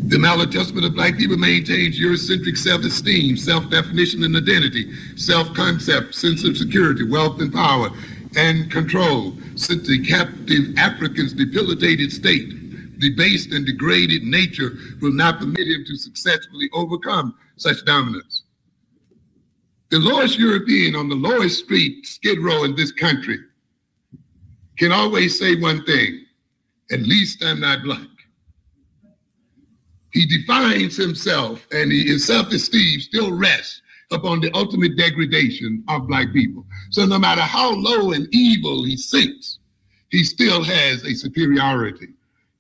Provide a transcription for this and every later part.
The maladjustment of black people maintains Eurocentric self-esteem, self-definition and identity, self-concept, sense of security, wealth and power, and control. Since the captive African's debilitated state, debased and degraded nature will not permit him to successfully overcome such dominance. The lowest European on the lowest street, Skid Row in this country, can always say one thing: at least I'm not black. He defines himself, and his self-esteem still rests upon the ultimate degradation of black people. So no matter how low and evil he sinks, he still has a superiority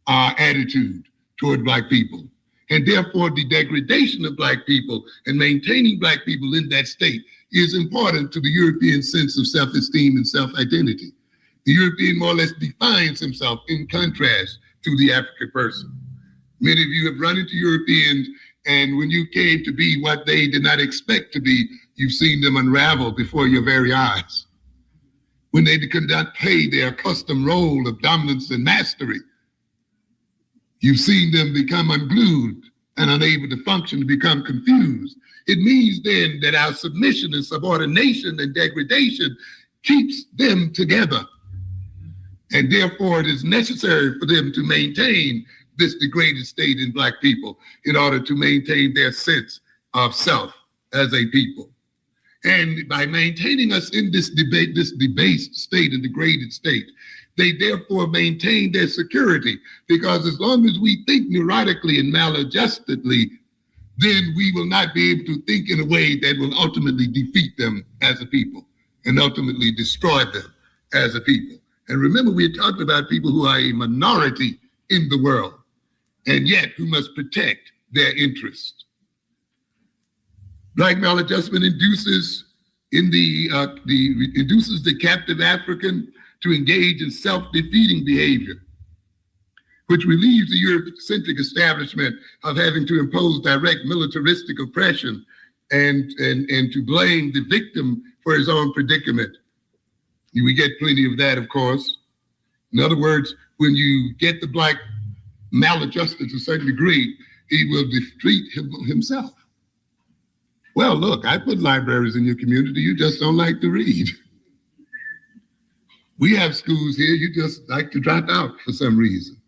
attitude toward black people. And therefore, the degradation of black people and maintaining black people in that state is important to the European sense of self-esteem and self-identity. The European more or less defines himself in contrast to the African person. Many of you have run into Europeans, and when you came to be what they did not expect to be, you've seen them unravel before your very eyes. When they could not play their accustomed role of dominance and mastery, you've seen them become unglued and unable to function, to become confused. It means then that our submission and subordination and degradation keeps them together. And therefore, it is necessary for them to maintain this degraded state in black people in order to maintain their sense of self as a people. And by maintaining us in this debased state and degraded state, they therefore maintain their security, because as long as we think neurotically and maladjustedly, then we will not be able to think in a way that will ultimately defeat them as a people and ultimately destroy them as a people. And remember, we talked about people who are a minority in the world, and yet who must protect their interests. Black maladjustment induces the captive African to engage in self-defeating behavior, which relieves the Eurocentric establishment of having to impose direct militaristic oppression and to blame the victim for his own predicament. We get plenty of that, of course. In other words, when you get the black maladjusted to a certain degree, he will defeat himself. Well, look, I put libraries in your community. You just don't like to read. We have schools here. You just like to drop out for some reason.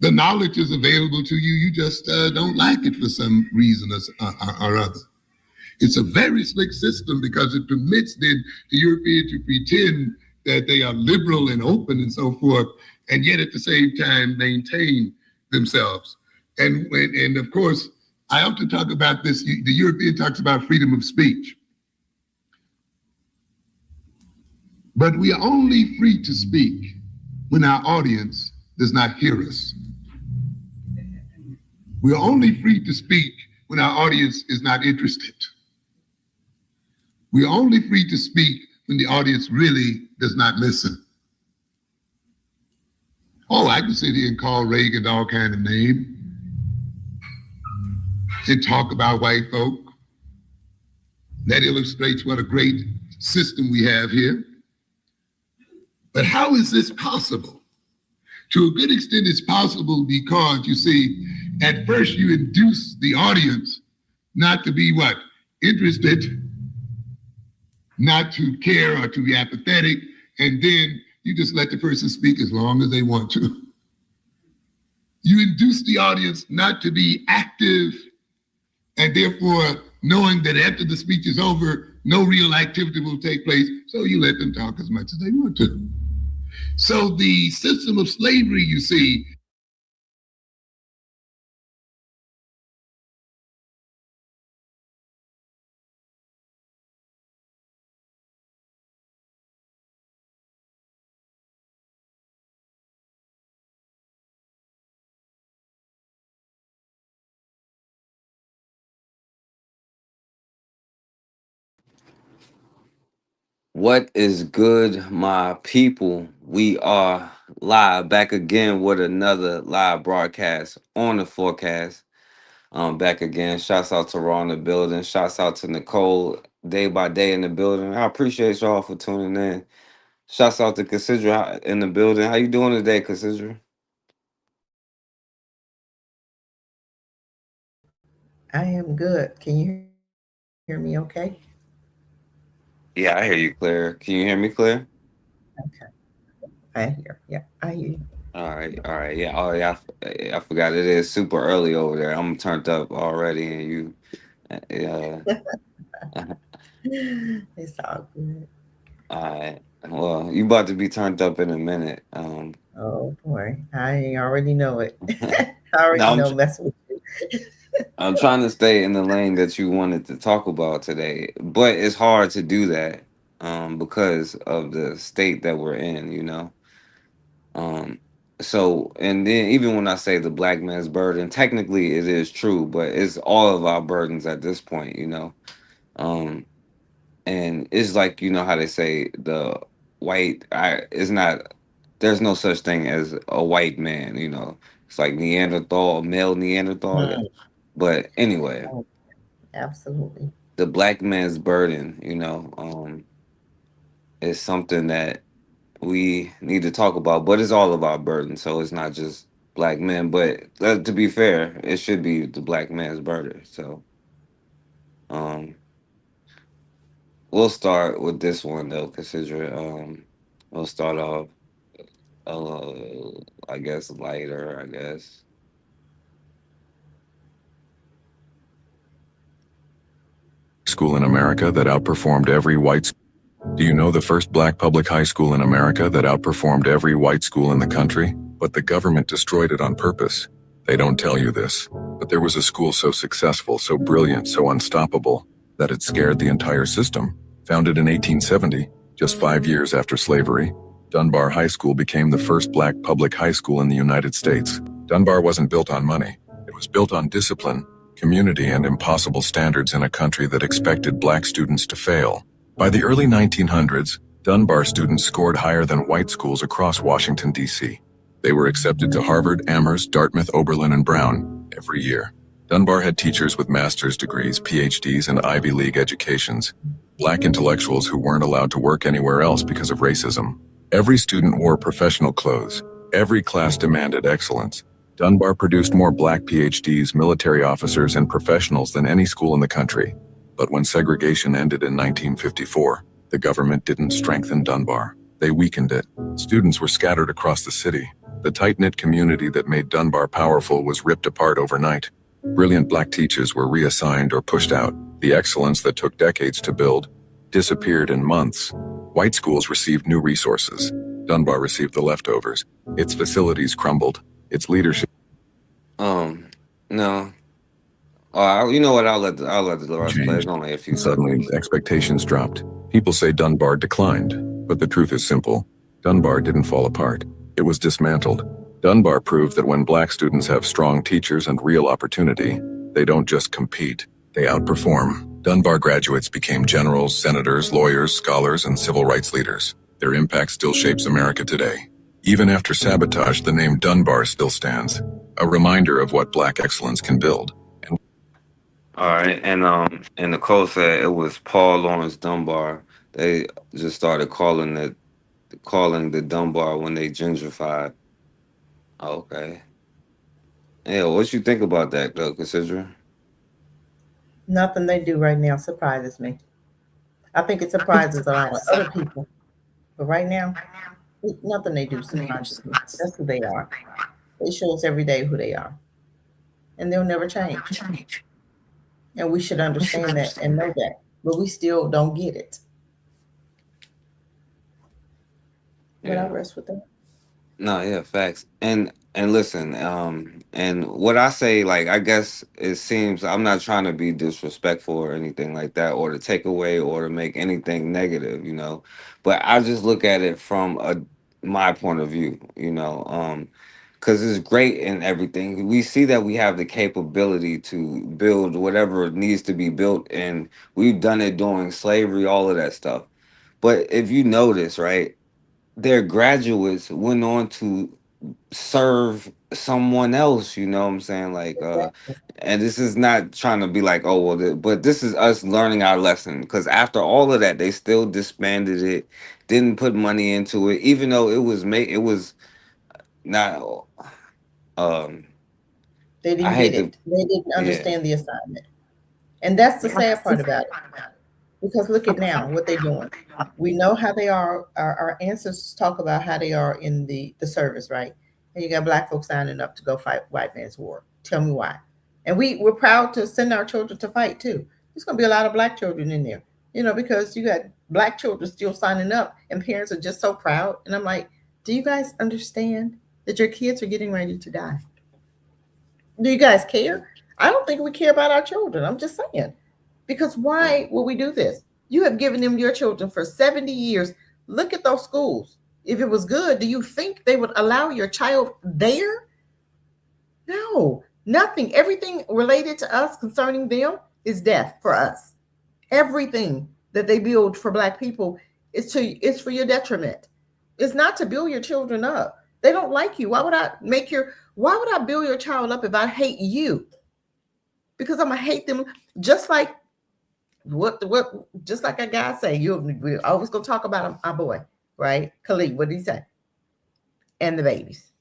The knowledge is available to you. You just don't like it for some reason or other. It's a very slick system because it permits then the European to pretend that they are liberal and open and so forth, and yet at the same time maintain themselves. And of course, I often talk about this. The European talks about freedom of speech. But we are only free to speak when our audience does not hear us. We are only free to speak when our audience is not interested. We are only free to speak when the audience really does not listen. Oh, I can sit here and call Reagan all kind of names and talk about white folk. That illustrates what a great system we have here. But how is this possible? To a good extent, it's possible because, you see, at first you induce the audience not to be what? Interested, not to care or to be apathetic, and then you just let the person speak as long as they want to. You induce the audience not to be active, and therefore knowing that after the speech is over, no real activity will take place, so you let them talk as much as they want to. So the system of slavery, you see, What is good, my people? We are live back again with another live broadcast on the forecast. Back again. Shouts out to Raw in the building. Shouts out to Nicole day by day in the building. I appreciate y'all for tuning in. Shouts out to Cassidra in the building. How you doing today, Cassidra? I am good. Can you hear me okay? Yeah, I hear you clear. Can you hear me clear? Okay. I hear. Yeah, I hear you. All right, all right. Yeah, oh yeah, I forgot it is super early over there. I'm turned up already, and you, uh, It's all good. all right. Well, you about to be turned up in a minute. Oh boy, I already know it. I already Now know messing with you. I'm trying to stay in the lane that you wanted to talk about today, but it's hard to do that, because of the state that we're in. Um, so, and then even when I say the black man's burden, technically it is true, but it's all of our burdens at this point. Um, and it's like, how they say the is not, there's no such thing as a white man. It's like Neanderthal, male Neanderthal. Mm, But anyway, oh, absolutely. the black man's burden, is something that we need to talk about, but it's all of our burden. So it's not just black men, but to be fair, it should be the black man's burden. So um, we'll start with this one though, consider we'll start off, I guess lighter. I guess. School in America that outperformed every white. Do you know the first black public high school in America that outperformed every white school in the country? But the government destroyed it on purpose. They don't tell you this. But there was a school so successful, so brilliant, so unstoppable, that it scared the entire system. Founded in 1870, just 5 years after slavery, Dunbar High School became the first black public high school in the United States. Dunbar wasn't built on money. It was built on discipline, community, and impossible standards in a country that expected black students to fail. By the early 1900s, Dunbar students scored higher than white schools across Washington, D.C. They were accepted to Harvard, Amherst, Dartmouth, Oberlin, and Brown every year. Dunbar had teachers with master's degrees, PhDs, and Ivy League educations, black intellectuals who weren't allowed to work anywhere else because of racism. Every student wore professional clothes. Every class demanded excellence. Dunbar produced more black PhDs, military officers, and professionals than any school in the country. But when segregation ended in 1954, the government didn't strengthen Dunbar. They weakened it. Students were scattered across the city. The tight-knit community that made Dunbar powerful was ripped apart overnight. Brilliant black teachers were reassigned or pushed out. The excellence that took decades to build disappeared in months. White schools received new resources. Dunbar received the leftovers. Its facilities crumbled. Its leadership No. You know what? I'll let the rest play. It's changed. only a few And suddenly, seconds. expectations dropped. People say Dunbar declined, but the truth is simple. Dunbar didn't fall apart. It was dismantled. Dunbar proved that when black students have strong teachers and real opportunity, they don't just compete, they outperform. Dunbar graduates became generals, senators, lawyers, scholars, and civil rights leaders. Their impact still shapes America today. Even after sabotage, the name Dunbar still stands, a reminder of what black excellence can build. And All right, and Nicole said it was Paul Lawrence Dunbar. They just started calling the Dunbar when they gentrified. Oh, okay. Yeah, what you think about that though, Cassandra? Nothing they do right now surprises me. I think it surprises a lot of other people, but right now, nothing they do surprises me. That's who they are. They show us every day who they are, and they'll never change. And we should understand that and know that, but we still don't get it. But I Yeah. rest with that. No, yeah, facts. And listen, and what I say, like, I guess it seems I'm not trying to be disrespectful or anything like that, or to take away or to make anything negative. But I just look at it from my point of view, because it's great and everything. We see that we have the capability to build whatever needs to be built, and we've done it during slavery, all of that stuff. But if you notice, right? Their graduates went on to serve someone else, you know what I'm saying? Like and this is not trying to be like, oh well, but this is us learning our lesson, because after all of that they still disbanded it, didn't put money into it, even though it was not um They I didn't get hate to, it. They didn't yeah. understand the assignment. And that's the sad part about it. Because look at now what they're doing. We know how they are. Our ancestors talk about how they are in the service, right? And you got black folks signing up to go fight white man's war. Tell me why. And we're proud to send our children to fight too. There's going to be a lot of black children in there, because you got black children still signing up, and parents are just so proud. And I'm like, do you guys understand that your kids are getting ready to die? Do you guys care? I don't think we care about our children. I'm just saying. Because why will we do this? You have given them your children for 70 years. Look at those schools. If it was good, do you think they would allow your child there? No, nothing. Everything related to us concerning them is death for us. Everything that they build for black people is for your detriment. It's not to build your children up. They don't like you. Why would I build your child up if I hate you? Because I'm gonna hate them just like just like a guy say, we're always gonna talk about our boy, right? Khalid, what did he say? And the babies.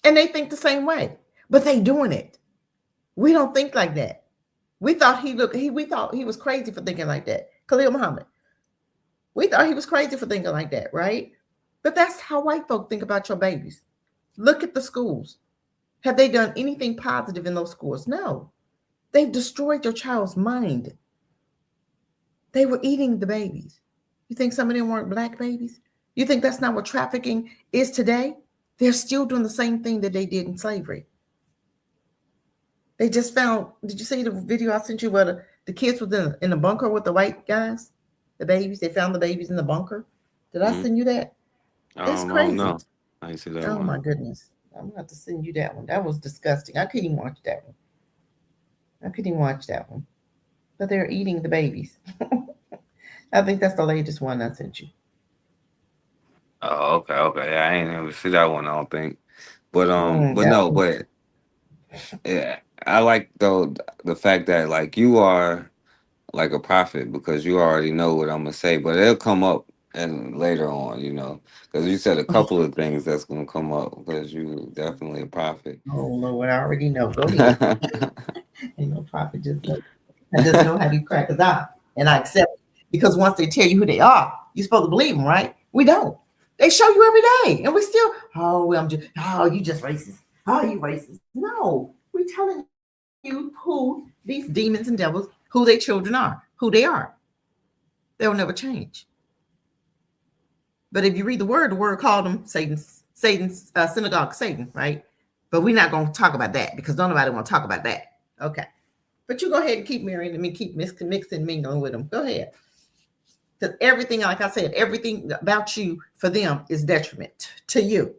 And they think the same way, but they doing it. We don't think like that. We thought we thought he was crazy for thinking like that. Khalil Muhammad. We thought he was crazy for thinking like that, right? But that's how white folk think about your babies. Look at the schools. Have they done anything positive in those schools? No. They've destroyed your child's mind. They were eating the babies. You think some of them weren't black babies? You think that's not what trafficking is today? They're still doing the same thing that they did in slavery. They just found, did you see the video I sent you where the kids were in the bunker with the white guys? The babies, they found the babies in the bunker. Did I send you that? It's crazy. No. I didn't see that one. Oh my goodness. I'm going to have to send you that one. That was disgusting. I couldn't even watch that one. But they're eating the babies. I think that's the latest one I sent you. Oh, okay. Yeah, I ain't never see that one, I don't think. But That yeah, I like though the fact that like you are like a prophet because you already know what I'm gonna say, but it'll come up and later on, because you said a couple of things that's gonna come up because you definitely a prophet. Oh Lord, I already know. Go ahead. Ain't no prophet, I just know how to crack us out, and I accept it. Because once they tell you who they are, you're supposed to believe them, right? We don't. They show you every day, and we still, you just racist. Oh, you racist. No, we're telling you who these demons and devils, who their children are, who they are. They'll never change. But if you read the word called them Satan's synagogue, Satan, right? But we're not going to talk about that because nobody want to talk about that. Okay. But you go ahead and keep marrying them and keep mixing, mingling with them. Go ahead. Because everything, like I said, everything about you for them is detriment to you.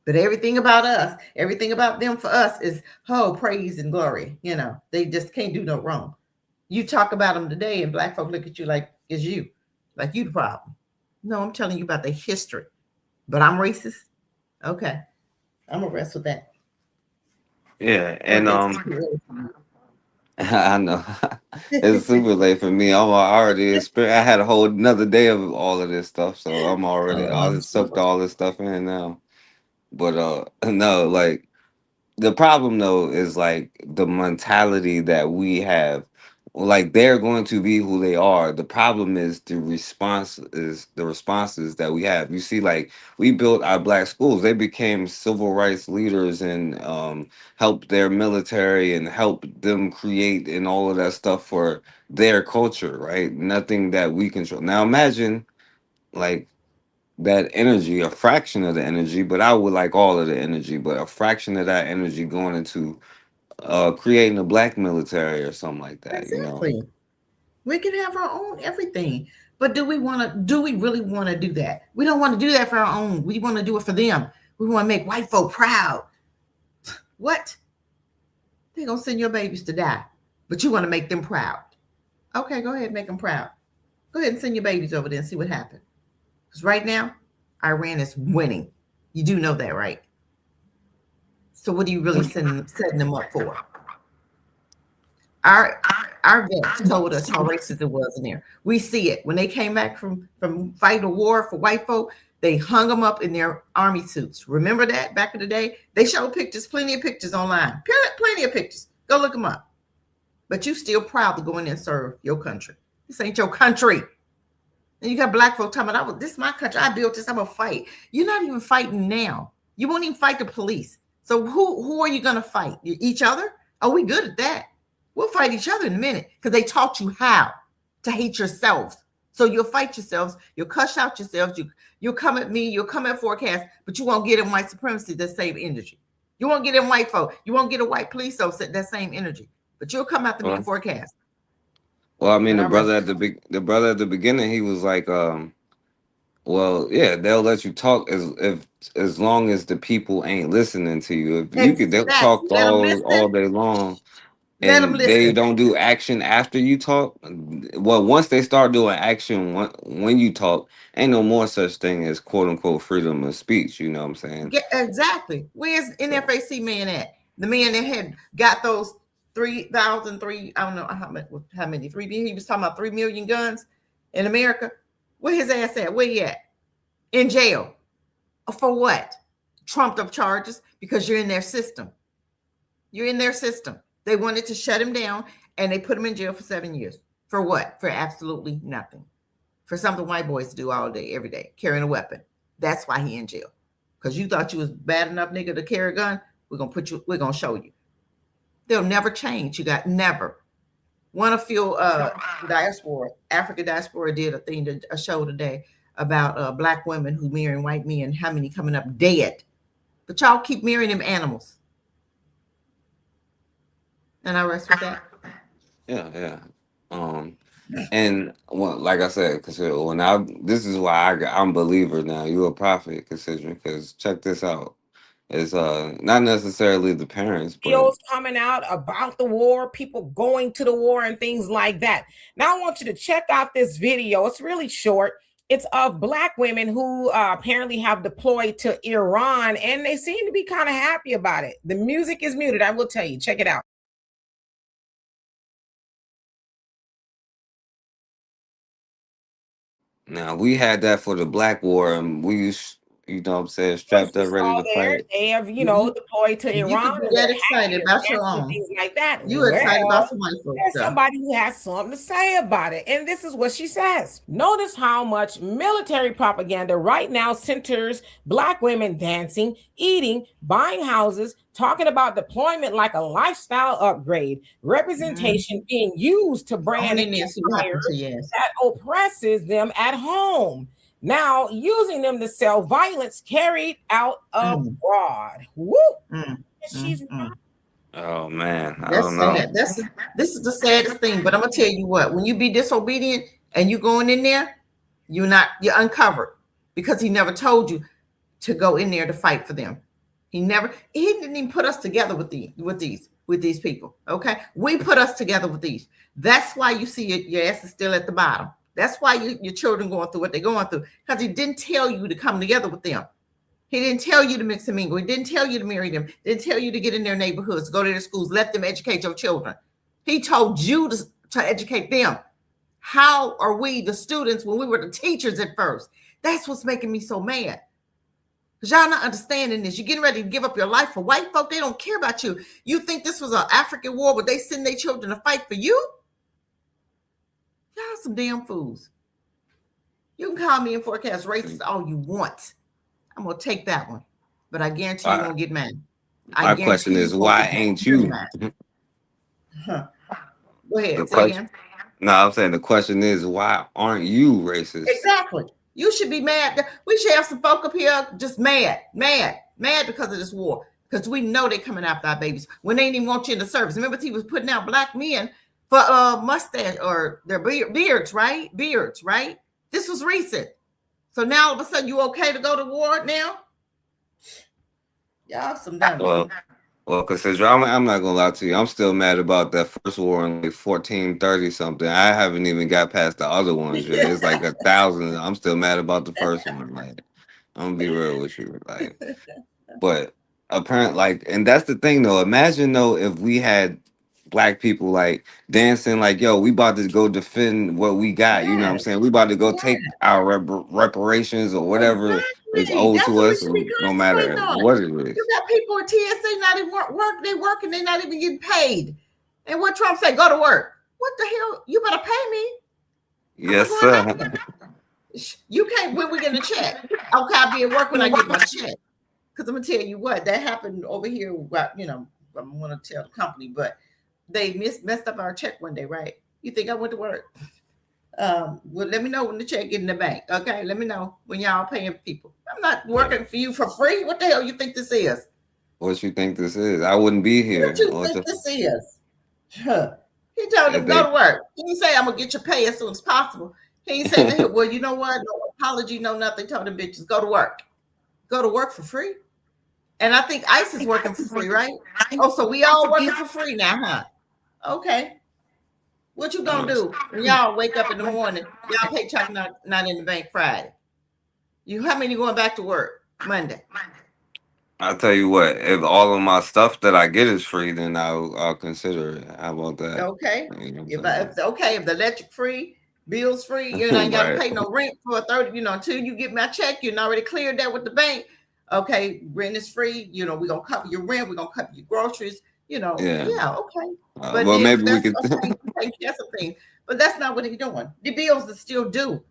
But everything about us, everything about them for us is, praise and glory. They just can't do no wrong. You talk about them today and black folk look at you like it's you. Like you the problem. No, I'm telling you about the history. But I'm racist. Okay. I'm going to rest with that. Yeah, and I know it's super late for me. I'm already I had a whole another day of all of this stuff, so I just sucked all this stuff in now. But no, like the problem though is like the mentality that we have. Like they're going to be who they are. The problem is the responses that we have. You see, like we built our black schools. They became civil rights leaders and helped their military and helped them create and all of that stuff for their culture, right? Nothing that we control. Now imagine like that energy, a fraction of the energy, but I would like all of the energy, but a fraction of that energy going into creating a black military or something like that, Exactly. We can have our own everything. But do we really want to do that? We don't want to do that for our own. We want to do it for them. We want to make white folk proud. What? They're going to send your babies to die, but you want to make them proud. Okay, go ahead and make them proud. Go ahead and send your babies over there and see what happens. Because right now, Iran is winning. You do know that, right? So what are you really setting them up for? Our vets told us how racist it was in there. We see it when they came back from fighting a war for white folk. They hung them up in their army suits. Remember that back in the day? They showed pictures, plenty of pictures online. Plenty of pictures. Go look them up. But you still proud to go in there and serve your country. This ain't your country. And you got black folk talking about, this is my country. I built this. I'm going to fight. You're not even fighting now. You won't even fight the police. So who are you going to fight? Each other? Oh, we good at that. We'll fight each other in a minute because they taught you how to hate yourselves. So you'll fight yourselves. You'll cuss out yourselves. You'll come at me. You'll come at forecast, but you won't get in white supremacy, that same energy. You won't get in white folk. You won't get a white police officer, that same energy. But you'll come after me and forecast. Well, I mean, the brother at the beginning, he was like, well, yeah, they'll let you talk as long as the people ain't listening to you. If they'll talk all day long. And they don't do action after you talk. Well, once they start doing action when you talk, ain't no more such thing as quote unquote freedom of speech. You know what I'm saying? Yeah, exactly. Where's NFAC man at? The man that had got those 3,000, I don't know how many, 3 million. He was talking about 3 million guns in America. Where his ass at? Where he at? In jail. For what? Trumped up charges because you're in their system. You're in their system. They wanted to shut him down, and they put him in jail for 7 years. For what? For absolutely nothing. For something white boys do all day, every day, carrying a weapon. That's why he in jail. Because you thought you was bad enough, nigga, to carry a gun. We're gonna show you. They'll never change. You got never. One of few diaspora, African diaspora did a show today about black women who marrying white men, how many coming up dead. But y'all keep marrying them animals. And I rest with that. Yeah. And like I said, because this is why I'm a believer now. You're a prophet, considering, because check this out. It's not necessarily the parents, but videos coming out about the war, people going to the war and things like that. Now I want you to check out this video. It's really short. It's of black women who apparently have deployed to Iran, and they seem to be kind of happy about it. The music is muted. I will tell you. Check it out. now we had that for the Black War, and we used, you know what I'm saying, strapped up, ready to fight. They have, deployed to Iran. You can be that excited about your own. Things like that. You excited about some white folks. There's somebody who has something to say about it. And this is what she says. Notice how much military propaganda right now centers black women dancing, eating, buying houses, talking about deployment like a lifestyle upgrade, representation being used to brand that oppresses them at home. Now using them to sell violence carried out abroad. Woo! She's right. Oh man, I don't know. This is the saddest thing, but I'm gonna tell you what: when you be disobedient and you going in there, you're uncovered, because he never told you to go in there to fight for them. He didn't even put us together with these people. Okay, we put us together with these. That's why you see your ass is still at the bottom. That's why your children going through what they're going through, because he didn't tell you to come together with them. He didn't tell you to mix and mingle. He didn't tell you to marry them. He didn't tell you to get in their neighborhoods, go to their schools, let them educate your children. He told you to educate them. How are we, the students, when we were the teachers at first? That's what's making me so mad. Because y'all not understanding this. You're getting ready to give up your life for white folk. They don't care about you. You think this was an African war where they send their children to fight for you? Y'all some damn fools. You can call me and forecast racist all you want. I'm going to take that one. But I guarantee you won't get mad. My question is, why ain't you? Go ahead. Say again. No, I'm saying the question is, why aren't you racist? Exactly. You should be mad. We should have some folk up here just mad because of this war. Because we know they're coming after our babies when they didn't even want you in the service. Remember, he was putting out black men for mustache or their beards, right? Beards, right? This was recent. So now all of a sudden you okay to go to war now? Y'all some dumb. Well, Cassidra, I'm not gonna lie to you. I'm still mad about that first war in like 1430 something. I haven't even got past the other ones yet. It's like 1,000. I'm still mad about the first one. Like, I'm gonna be real with you. Like, but apparently, like, and that's the thing though. Imagine though if we had black people like dancing like, yo, we about to go defend what we got. You know what I'm saying? We about to go take our reparations or whatever It's me. owed That's to what we us, should be no matter concentrating on. what it You is. got people at TSA not even work. They working. They not even getting paid. And what Trump say? Go to work. What the hell? You better pay me. I'm not Yes, going sir. back there. You can't. When we get a check? Okay, I'll be at work when I get my check. Because I'm gonna tell you what that happened over here. Well, you know, I'm gonna tell the company, but they messed up our check one day, right? You think I went to work? Well, let me know when the check get in the bank. Okay, let me know when y'all paying people. I'm not working for you for free. What the hell you think this is? What you think this is? I wouldn't be What here. you think this is? Huh. He told If them go they to work. He didn't say I'm gonna get your pay as soon as possible. He said to him, well, you know what? No apology, no nothing. Told them bitches go to work. Go to work for free. And I think ICE is working for free, right? Oh, so we all working for free now, huh? Okay. What you gonna do when y'all wake up in the morning? Y'all paycheck not in the bank Friday. You how many going back to work Monday? I'll tell you what, if all of my stuff that I get is free, then I'll consider it. How about that? Okay. You know If what I'm if the electric free, bills free, you ain't saying? got to Right. pay no rent for 30, until you get my check, you already cleared that with the bank. Okay, rent is free, we're gonna cover your rent, we're gonna cover your groceries, Yeah. yeah, okay. But Well, then maybe we that's could. okay, you take care of some things. But that's not what he's doing. The bills are still due.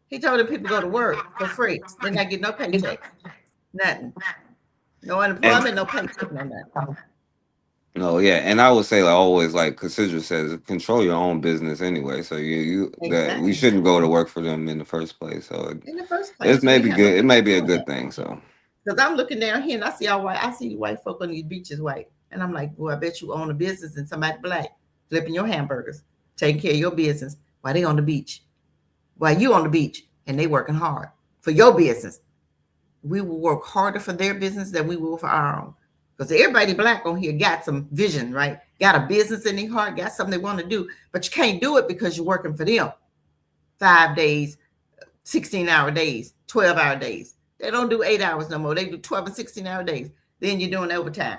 He told the people go to work for free. They're not getting no paychecks. Nothing. No And unemployment, no paycheck, no nothing. no, yeah, and I would say like always, like Cassidra says, control your own business anyway. So you that we Exactly. shouldn't go to work for them in the first place. So In the first it's place, we ain't maybe have no good. It may business be a doing good that. thing. So Because I'm looking down here and I see all white. I see white folk on these beaches white. And I'm like, boy, I bet you own a business and somebody black flipping your hamburgers, taking care of your business while they on the beach. While you on the beach and they working hard for your business. We will work harder for their business than we will for our own. Because everybody black on here got some vision, right? Got a business in their heart, got something they want to do, but you can't do it because you're working for them 5 days, 16-hour days, 12-hour days. They don't do 8 hours no more. They do 12 and 16-hour days. Then you're doing overtime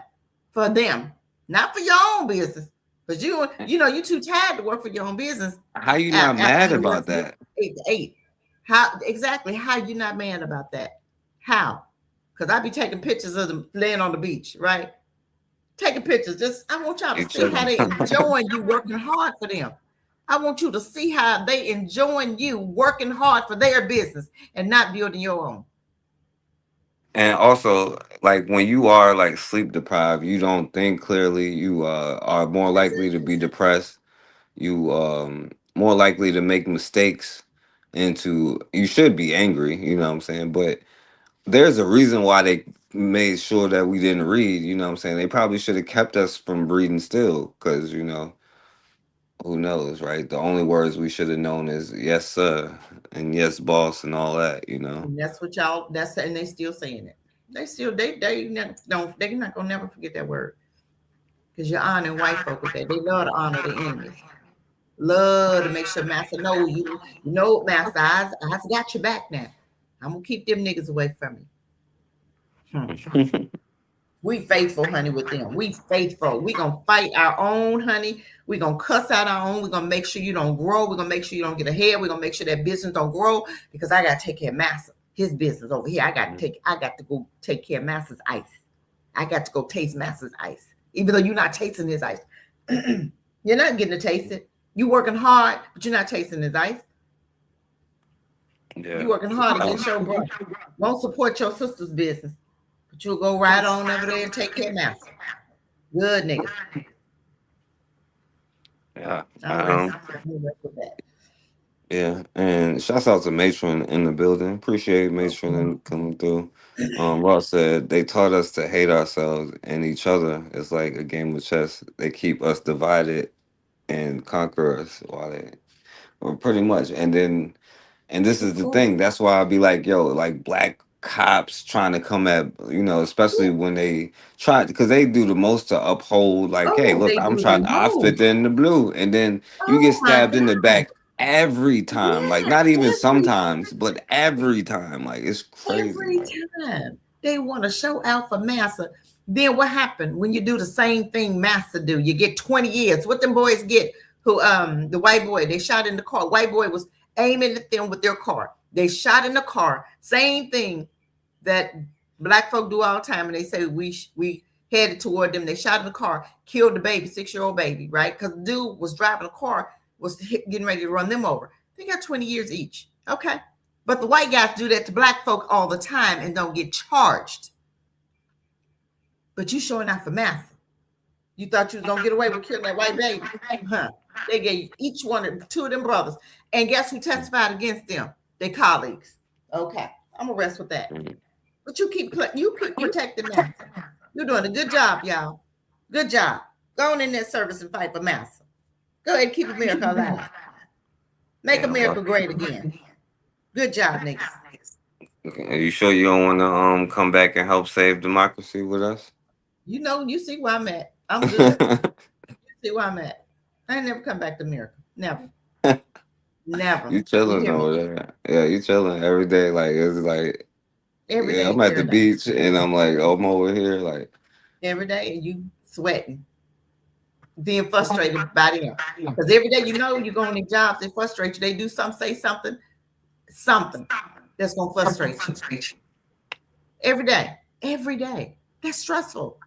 for them, not for your own business. Because you're too tired to work for your own business how you not after mad you work about that? 8 to 8. How you not mad about that? How? Because I be taking pictures of them laying on the beach, right? Taking pictures. I want y'all to You see how tripping. they enjoying you working hard for them. I want you to see how they enjoying you working hard for their business and not building your own. And also, like when you are like sleep deprived, you don't think clearly. You are more That's likely to it. be depressed. You more likely to make mistakes, and you should be angry. You know what I'm saying? But there's a reason why they made sure that we didn't read. You know what I'm saying? They probably should have kept us from reading still, because who knows, right? The only words we should have known is yes, sir, and yes, boss, and all that. And that's what y'all. And they still saying it. They're not gonna never forget that word because you're honoring white folk with that. They love to honor their enemies. Love to make sure Master know you. Master, I got your back now. I'm gonna keep them niggas away from you. We faithful, honey, with them. We faithful. We gonna fight our own, honey. We gonna cuss out our own. We gonna make sure you don't grow. We gonna make sure you don't get ahead. We gonna make sure that business don't grow because I gotta take care of Master. His business over here. I got to go take care of Master's ice. I got to go taste Master's ice. Even though you're not tasting his ice. You're not getting to taste it. You working hard, but you're not tasting his ice. Yeah. You working hard against your brother. Won't support your sister's business. But you'll go right on over there and take care of Master. Good niggas. Yeah. That. Yeah. And shouts out to Matron in the building. Appreciate Matron coming through. Ross said they taught us to hate ourselves and each other. It's like a game of chess. They keep us divided and conquer us or pretty much. And this is the thing. That's why I'd be like, yo, like black cops trying to come at, especially when they try, because they do the most to uphold, like, hey, look, They do the I fit most. in the blue. And then you get Oh my stabbed in the God. back every time. Like, Yeah, not even every sometimes, but every time. Like, it's crazy. every Like, time they want to show out for Master. Then what happened when you do the same thing Master do? You get 20 years. What them boys get? Who the white boy, they shot in the car. White boy was aiming at them with their car. They shot in the car. Same thing. that black folk do all the time, and they say we headed toward them. They shot in the car, killed the baby, 6-year-old baby, right? Because the dude was driving a car, was getting ready to run them over. They got 20 years each. Okay. But the white guys do that to black folk all the time and don't get charged. But you showing out for massa. You thought you was going to get away with killing that white baby? Huh. They gave each one, 2 of them brothers. And guess who testified against them? Their colleagues. Okay. I'm going to rest with that. But you keep protecting massa. You're doing a good job, y'all. Good job. Go on in that service and fight for massa. Go ahead and keep America alive. Make America great again. Good job, niggas. Are you sure you don't want to come back and help save democracy with us? You know, you see where I'm at. I'm good. You see where I'm at. I ain't never come back to America. Never. Never. You chilling over there. Yeah, you chilling every day. Like, it's like, every day. I'm at the beach and I'm like, oh, I'm over here. Like, every day, and you sweating, being frustrated by them. Because every day, you know, you go on their jobs, they frustrate you. They do something, say something that's going to frustrate you. Every day. That's stressful.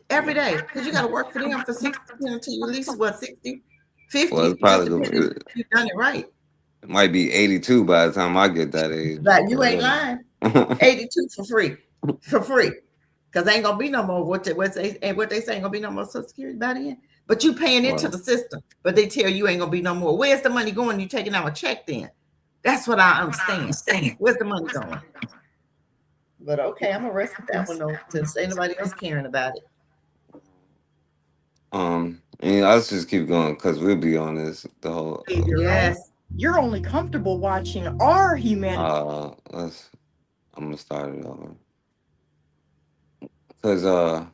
Every day. Because you got to work for them for 60 until you at least, 60, 50. well, it's probably you've done it right. It might be 82 by the time I get that age. But you ain't lying. 82 for free. For free. Because ain't going to be no more what they say ain't going to be no more Social Security by the end. But you paying into the system. But they tell you ain't going to be no more. Where's the money going? You taking out a check then. That's what I understand. Where's the money going? But okay, I'm going to rest with that one though, since ain't nobody else caring about it. And let's just keep going because we'll be on this the whole. Yes. You're only comfortable watching our humanity. I'm gonna start it over because I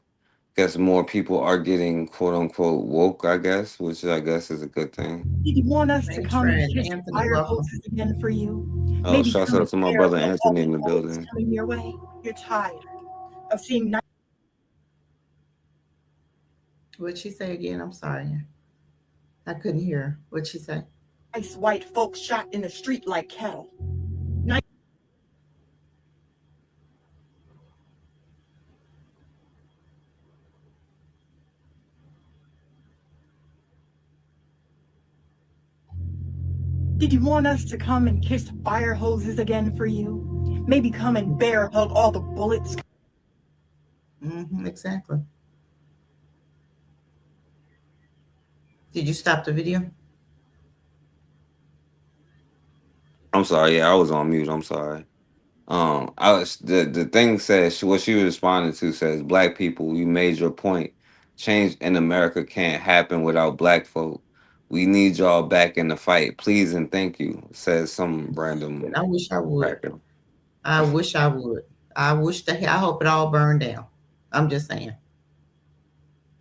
guess more people are getting quote unquote woke. I guess, which I guess is a good thing. Did you want us to come and kiss fire hoses again for you? Oh, shout out to my brother Anthony in the building. Coming your way. You're tired of seeing. What'd she say again? I'm sorry. I couldn't hear her. What'd she say? Nice white folks shot in the street like cattle. Did you want us to come and kiss fire hoses again for you? Maybe come and bear hug all the bullets? Exactly. Did you stop the video? I'm sorry. Yeah, I was on mute. I'm sorry. The thing says what she was responding to says, "Black people, you made your point. Change in America can't happen without black folk. We need y'all back in the fight, please and thank you." Says some random. I wish I would. Cracker. I wish I would. I hope it all burned down. I'm just saying.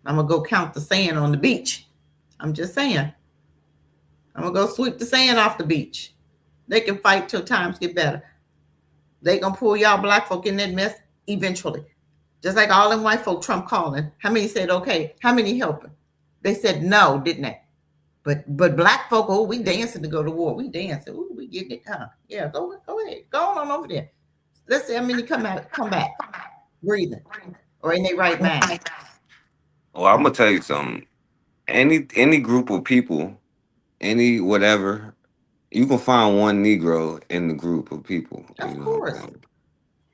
I'm gonna go count the sand on the beach. I'm just saying. I'm gonna go sweep the sand off the beach. They can fight till times get better. They gonna pull y'all black folk in that mess eventually. Just like all them white folk Trump calling. How many said okay? How many helping? They said no, didn't they? But black folk, oh, we dancing to go to war. We dancing. Ooh, we getting it. Yeah, go ahead. Go on over there. Let's see how many come back breathing or in their right mind. Well, I'm gonna tell you something. Any group of people, any whatever, you can find one Negro in the group of people. Of course.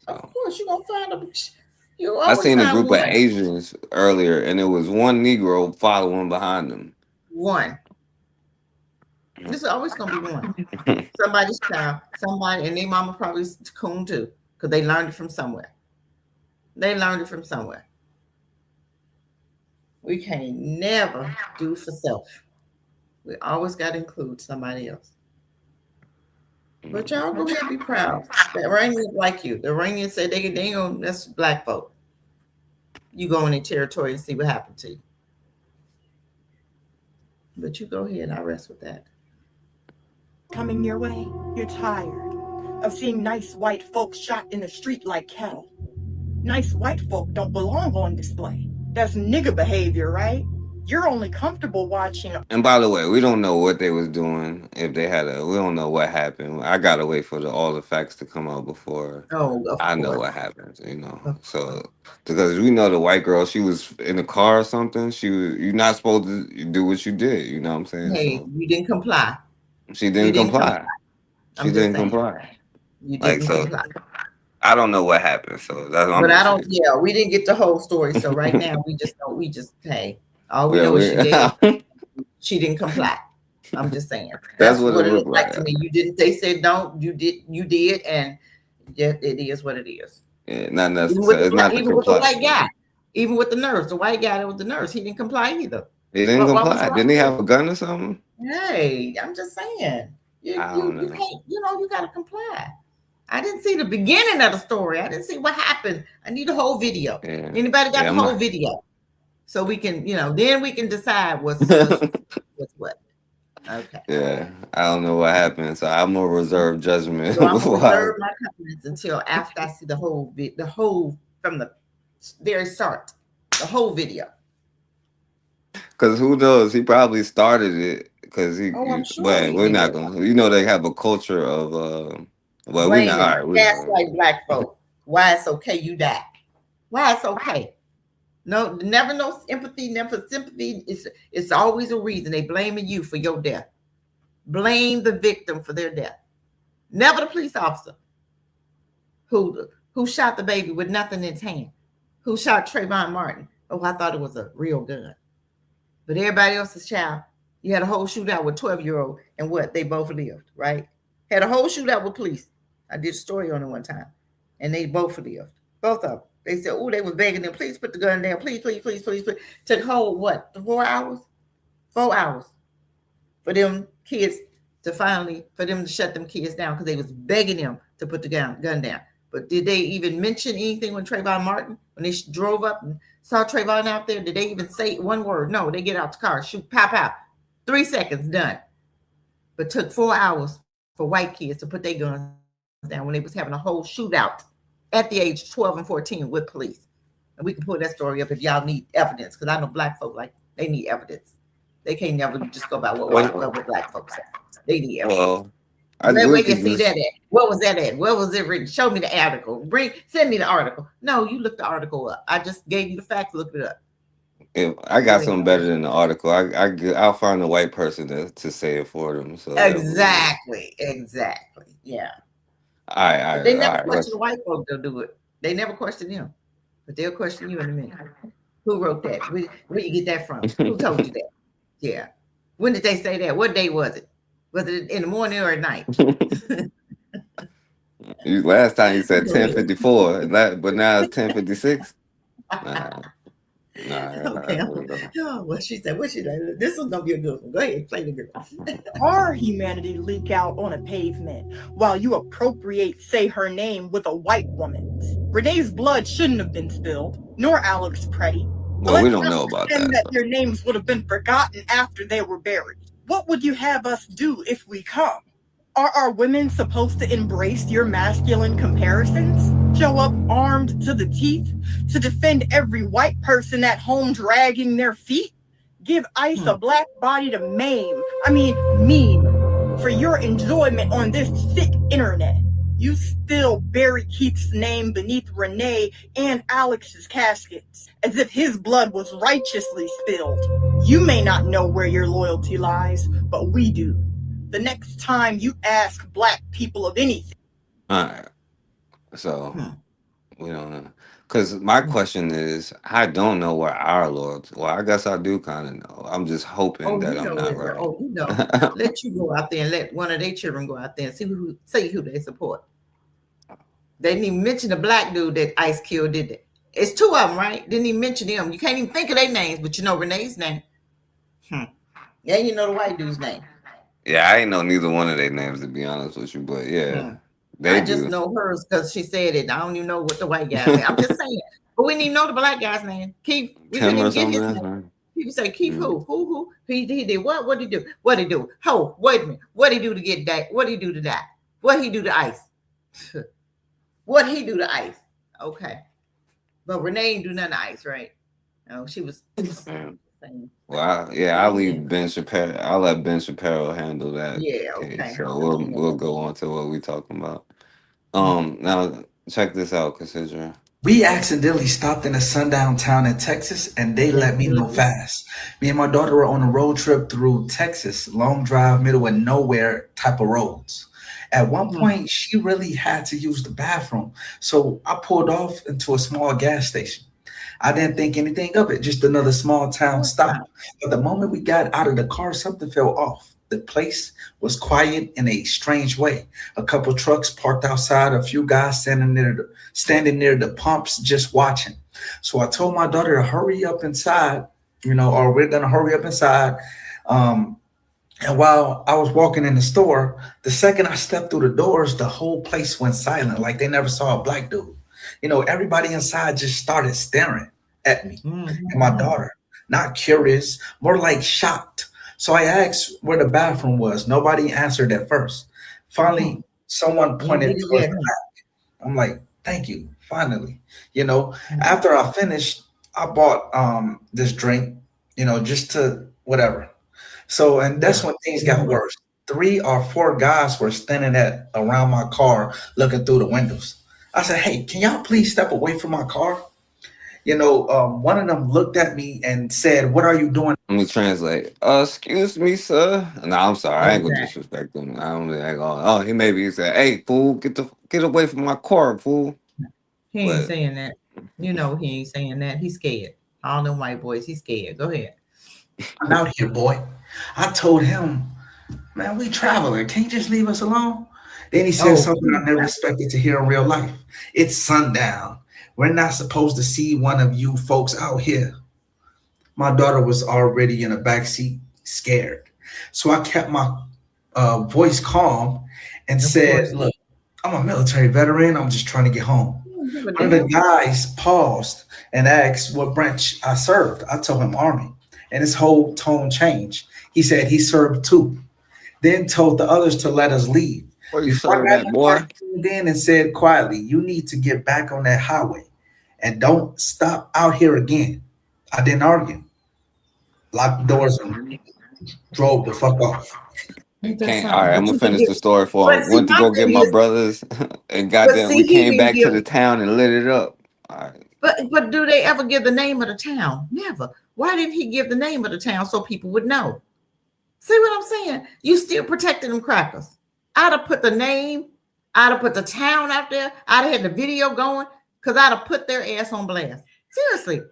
Of course, you're gonna find them. I seen a group of Asians earlier, and it was one Negro following behind them. One. This is always gonna be one. Somebody's child, somebody, and their mama probably coon too, because they learned it from somewhere. We can't never do for self. We always got to include somebody else. But y'all go ahead and be proud. The Iranians like you. The Iranians say they ain't gonna, that's black folk. You go in their territory and see what happened to you. But you go ahead. I rest with that. Coming your way, you're tired of seeing nice white folks shot in the street like cattle. Nice white folk don't belong on display. That's nigger behavior, right? You're only comfortable watching. And by the way, we don't know what they was doing. If they had we don't know what happened. I gotta wait for all the facts to come out before Oh, of I know course. what happens. You know, Of so because we know the white girl, she was in the car or something. You're not supposed to do what you did. You know what I'm saying? Hey, So you didn't comply. she You didn't didn't comply. comply. She I'm just didn't saying. comply. You Like didn't so, comply. I don't know what happened. So that's what I'm But I just don't, saying. yeah, we didn't get the whole story. So right now hey, all we Yeah, know is we. she didn't comply. I'm just saying. That's That's what it what it looked looked like like. to me. You didn't, they said don't, you did, and yeah, it is what it is. Yeah, not Even with necessary. It's the, not the even with the comply. white guy, even with the nurse, the white guy that was the nurse, he didn't comply either. He didn't What was comply. wrong Didn't he with have him? a gun or something? Hey, I'm just saying. I don't You know. can't, you gotta comply. I didn't see the beginning of the story. I didn't see what happened. I need the whole video. Yeah. Anybody got Yeah, the I'm whole not. video? So we can, then we can decide what's what. Okay. Yeah, I don't know what happened, so I'm gonna reserve judgment So I'm gonna before I. reserve my comments until after I see the whole from the very start, the whole video. Because who knows? He probably started it because Oh, I'm sure Well, he we're not did. gonna. They have a culture of. Well, we not. All Blaming, right, we know. gaslight black folk. Why it's okay you die? Why it's okay? No, never no empathy, never sympathy. It's always a reason. They blaming you for your death. Blame the victim for their death. Never the police officer who shot the baby with nothing in his hand. Who shot Trayvon Martin? Oh, I thought it was a real gun. But everybody else's child, you had a whole shootout with 12-year-old, and what? They both lived, right? Had a whole shootout with police. I did a story on it one time, and they both lived. Both of them. They said, oh, they was begging them, please put the gun down. Please, please, please, please, please. Took whole, what, 4 hours? 4 hours for them kids for them to shut them kids down because they was begging them to put the gun down. But did they even mention anything when Trayvon Martin, when they drove up and saw Trayvon out there? Did they even say one word? No, they get out the car, shoot, pop out. 3 seconds, done. But took 4 hours for white kids to put their guns down when they was having a whole shootout at the age of 12 and 14 with police. And we can pull that story up if y'all need evidence, because I know black folk, like, they need evidence. They can't never just go by what black folks say. They need evidence. Well, Where you see that at? What was that at? Where was it written? Show me the article. Send me the article. No, you look the article up. I just gave you the facts. Look it up. If I got something better than the article, I'll find a white person to say it for them. So exactly. Yeah. All right. But they never question the white folk. They'll do it. They never question them, but they'll question you in a minute. Who wrote that? Where you get that from? Who told you that? Yeah. When did they say that? What day was it? Was it in the morning or at night? Last time you said 10:54, but now it's 10:56. Okay. Oh, what she said. This is gonna be a good one. Go ahead, play the girl. Our humanity leak out on a pavement while you appropriate say her name with a white woman's. Renee's blood shouldn't have been spilled, nor Alex Pretty. Well, we don't know about that. Their names would have been forgotten after they were buried. What would you have us do if we come? Are our women supposed to embrace your masculine comparisons? Show up armed to the teeth to defend every white person at home dragging their feet? Give ICE a black body to meme for your enjoyment on this sick internet. You still bury Keith's name beneath Renee and Alex's caskets, as if his blood was righteously spilled. You may not know where your loyalty lies, but we do. The next time you ask black people of anything. All right. So, we don't know. Because my question is, I don't know where our loyalty. Well, I guess I do kind of know. I'm just hoping that I'm not right. Let you go out there and let one of their children go out there and see who they support. They didn't even mention the black dude that ICE killed, did they? It's 2 of them, right? Didn't even mention them. You can't even think of their names, but you know Renee's name. Yeah, you know the white dude's name. Yeah, I ain't know neither one of their names, to be honest with you, but yeah. I just know hers because she said it. I don't even know what the white guy's name. I'm just saying. But we didn't even know the black guy's name. Keith. We couldn't even get his name. People say, Keith who? Who? He did what? What did he do? What did he do? Oh, wait a minute. What did he do to get that? What did he do to that? What did he do to ICE? What did he do to ICE? Okay. But Renee didn't do nothing to ICE, right? No, she was Same. Well, I leave Ben Shapiro. I'll let Ben Shapiro handle that Yeah, case. okay. So we'll go on to what we talking about. Now check this out, Cassidra. We accidentally stopped in a sundown town in Texas and they let me know fast. Me and my daughter were on a road trip through Texas, long drive, middle of nowhere type of roads. At one point, she really had to use the bathroom. So I pulled off into a small gas station. I didn't think anything of it, just another small town stop. But the moment we got out of the car, something fell off. The place was quiet in a strange way. A couple trucks parked outside, a few guys standing near the pumps just watching. So I told my daughter to hurry up inside, or we're gonna hurry up inside. Um, and while I was walking in the store, the second I stepped through the doors, the whole place went silent, like they never saw a black dude. Everybody inside just started staring at me and my daughter, not curious, more like shocked. So I asked where the bathroom was. Nobody answered at first. Finally, someone pointed towards the back. I'm like, thank you. Finally, after I finished, I bought this drink, just to whatever. So, and that's when things got worse. 3 or 4 guys were standing around my car looking through the windows. I said, hey, can y'all please step away from my car? One of them looked at me and said, what are you doing? Let me translate. Excuse me, sir. No, I'm sorry. I ain't gonna disrespect him. I don't ain't gonna. Oh, he said, "Hey, fool, get away from my car, fool." He ain't saying that. He ain't saying that. He's scared. All them white boys, he's scared. Go ahead. I'm out here, boy. I told him, man, we traveling. Can you just leave us alone? Then he said something I never expected to hear in real life. It's sundown. We're not supposed to see one of you folks out here. My daughter was already in the back seat, scared. So I kept my voice calm and said, look, I'm a military veteran. I'm just trying to get home. One of the guys paused and asked what branch I served. I told him Army, and his whole tone changed. He said he served too, then told the others to let us leave. Where you serving that, boy? Then and said quietly, you need to get back on that highway and don't stop out here again. I didn't argue. Locked the doors and drove the fuck off. All right, I'm gonna finish the story for him. Went to go get my brothers, and goddamn, we came back to the town and lit it up. All right. But do they ever give the name of the town? Never. Why didn't he give the name of the town so people would know? See what I'm saying? You still protecting them crackers. I'd have put the name, I'd have put the town out there, I'd have had the video going, because I'd have put their ass on blast. Seriously.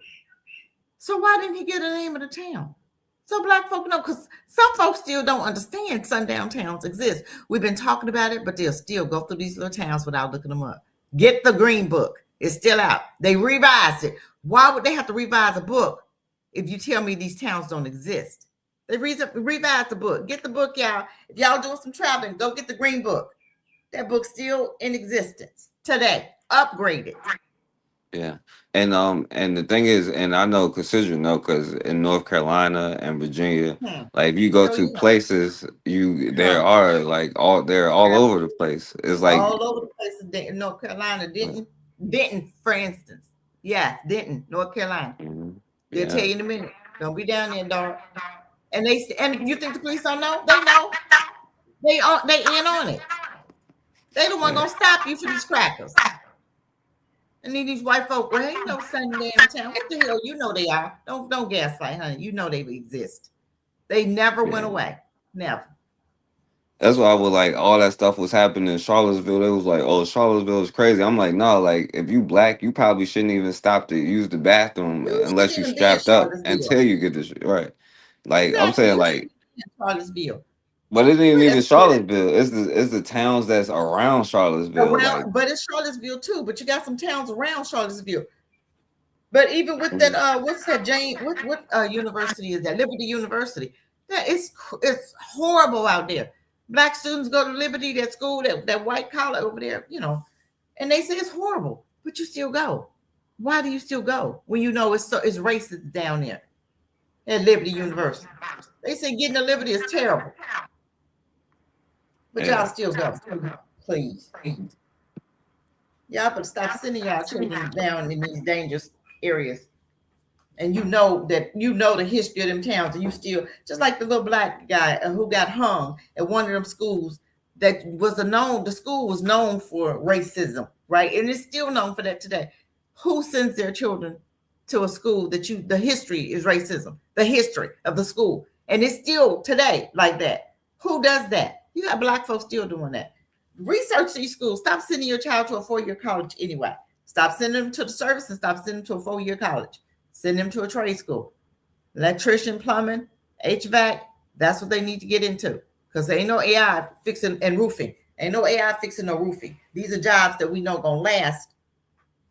So why didn't he get the name of the town? So black folk know, because some folks still don't understand sundown towns exist. We've been talking about it, but they'll still go through these little towns without looking them up. Get the green book. It's still out. They revised it. Why would they have to revise a book if you tell me these towns don't exist? They revised the book. Get the book, y'all. If y'all doing some traveling, go get the green book. That book's still in existence today. Upgraded. Yeah, and the thing is, and I know Cassidra know, because in North Carolina and Virginia, like if you go to places, they're all over the place. It's like all over the place in North Carolina. Denton, for instance. Yeah, Denton, North Carolina. They'll tell you in a minute. Don't be down there, dog. And you think the police don't know? They know. They in on it. They the one gonna stop you for these crackers. And then these white folk, well, ain't no sundown town. What the hell? You know they are. Don't gaslight, honey. You know they exist. They never went away. Never. That's why I was like, all that stuff was happening in Charlottesville. It was like, oh, Charlottesville is crazy. I'm like, no, like if you black, you probably shouldn't even stop to use the bathroom unless you strapped up until you get this right. Like exactly. I'm saying, like Charlottesville. But it ain't even Charlottesville. It's the towns that's around Charlottesville. But it's Charlottesville too. But you got some towns around Charlottesville. But even with that, what's that, Jane? What university is that? Liberty University. Yeah, it's horrible out there. Black students go to Liberty, that school, that white collar over there, and they say it's horrible. But you still go. Why do you still go when you know it's racist down there at Liberty University? They say getting to Liberty is terrible. But y'all still go, please. Y'all better stop sending y'all children down in these dangerous areas. and you know the history of them towns, and you still, just like the little black guy who got hung at one of them schools that was the school was known for racism, right? And it's still known for that today. Who sends their children to a school that the history is racism, the history of the school, and it's still today like that? Who does that? You got black folks still doing that. Research these schools. Stop sending your child to a 4-year college anyway. Stop sending them to the service and stop sending them to a 4-year college. Send them to a trade school. Electrician, plumbing, HVAC, that's what they need to get into. Because there ain't no AI fixing and roofing. Ain't no AI fixing no roofing. These are jobs that we know gonna last.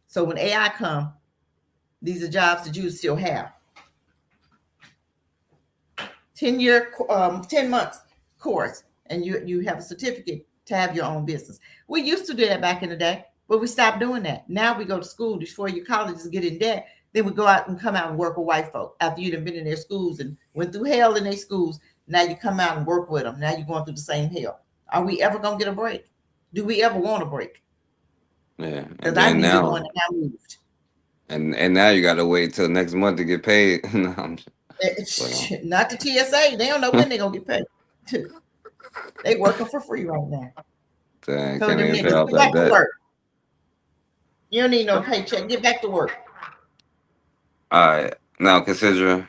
So when AI come, these are jobs that you still have. 10 months course, and you have a certificate to have your own business. We used to do that back in the day, but we stopped doing that. Now we go to school, these 4-year colleges, and get in debt. Then we go out and come out and work with white folk after you've been in their schools and went through hell in their schools. Now you come out and work with them. Now you're going through the same hell. Are we ever going to get a break? Do we ever want a break? Yeah. Because I needed one and I moved. And now you got to wait till next month to get paid. No, not the TSA. They don't know when they're going to get paid. They working for free right now. Dang, So can't them even pay niggas, off get back that to debt. work. You don't need no paycheck. Get back to work. All right. Now, Cassidra,